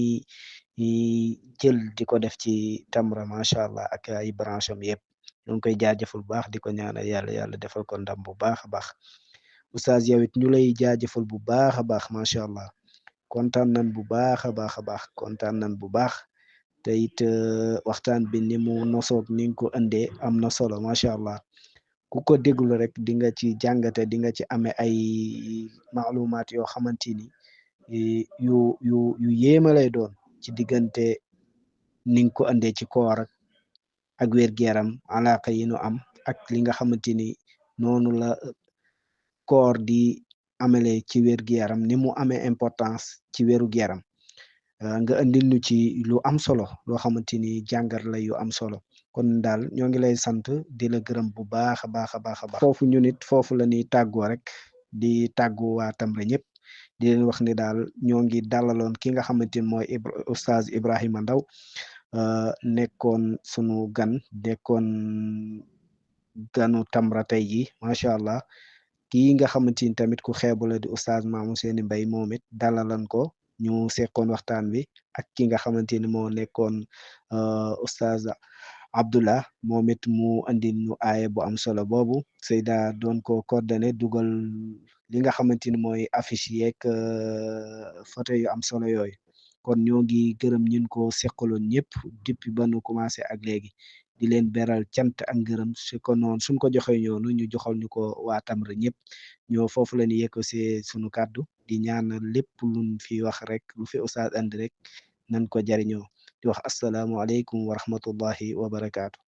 Speaker 1: jël di ko def ci Tamra macha allah ak ay branche am yëpp ñu ngi koy jaajëfal bu baax di ko ñaanal yàlla defal ko ndam bu baax a baax oustaz yow it ñu lay jaajëfal bu baax a baax macha allah kontaan nañ bu baax a baax a baax kontaan nañ bu baax te it waxtaan bi ni mu nosoog ni nga ko indee am na solo macha allah ku ko déglu rek di nga ci jàngate di nga ci amee ay maalumaat yoo xamante ni yu yéema lay doon ci diggante ni nga ko indee ci koor ak wér-gu-yaram alaaka yi nu am ak li nga xamante ni noonu la koor di amele ci wér-gu-yaram ni mu amee importance ci wéru-gu-yaram nga andil ñu ci lu am solo loo xamante ni jàngat la yu am solo kon daal ñoo ngi lay sant di la gërëm bu baax a baax a baax a baax foofu ñu nit foofu la ñuy tàggoo rek di tàggu waa Tamra ñëpp di leen wax ni daal ñoo ngi dalaloon ki nga xamante ni mooy oustaz Ibrahima Ndaw nekkoon sunu gan nekkoon ganu Tamra tey ji macha allah kii nga xamante ni tamit ku xeebu la di oustaz Mamou Seyni Mbaye moom it dalalan ko ñu seqoon waxtaan bi ak ki nga xamante ni moo nekkoon oustaz Abdullah moom it mu andi ñu aaye bu am solo boobu Seyda doon ko coordonné dugal li nga xamante ni mooy affiche yeeg photo yu am solo yooyu kon ñoo ngi gërëm ñun ko seqaloon ñëpp depuis ba nu commencé ak léegi di leen beral cant ak ngërëm su ko noonu suñ ko joxee ñoonu ñu joxal ñu ko waa Tamra ñëpp ñoo foofu la ñu yëkkasee sunu kàddu di ñaanal lépp luñ fi wax rek lu fi ustaaz andi rek nañ ko jariñoo di wax asalaamualeykum wa rahmatullahi wa barakaatu.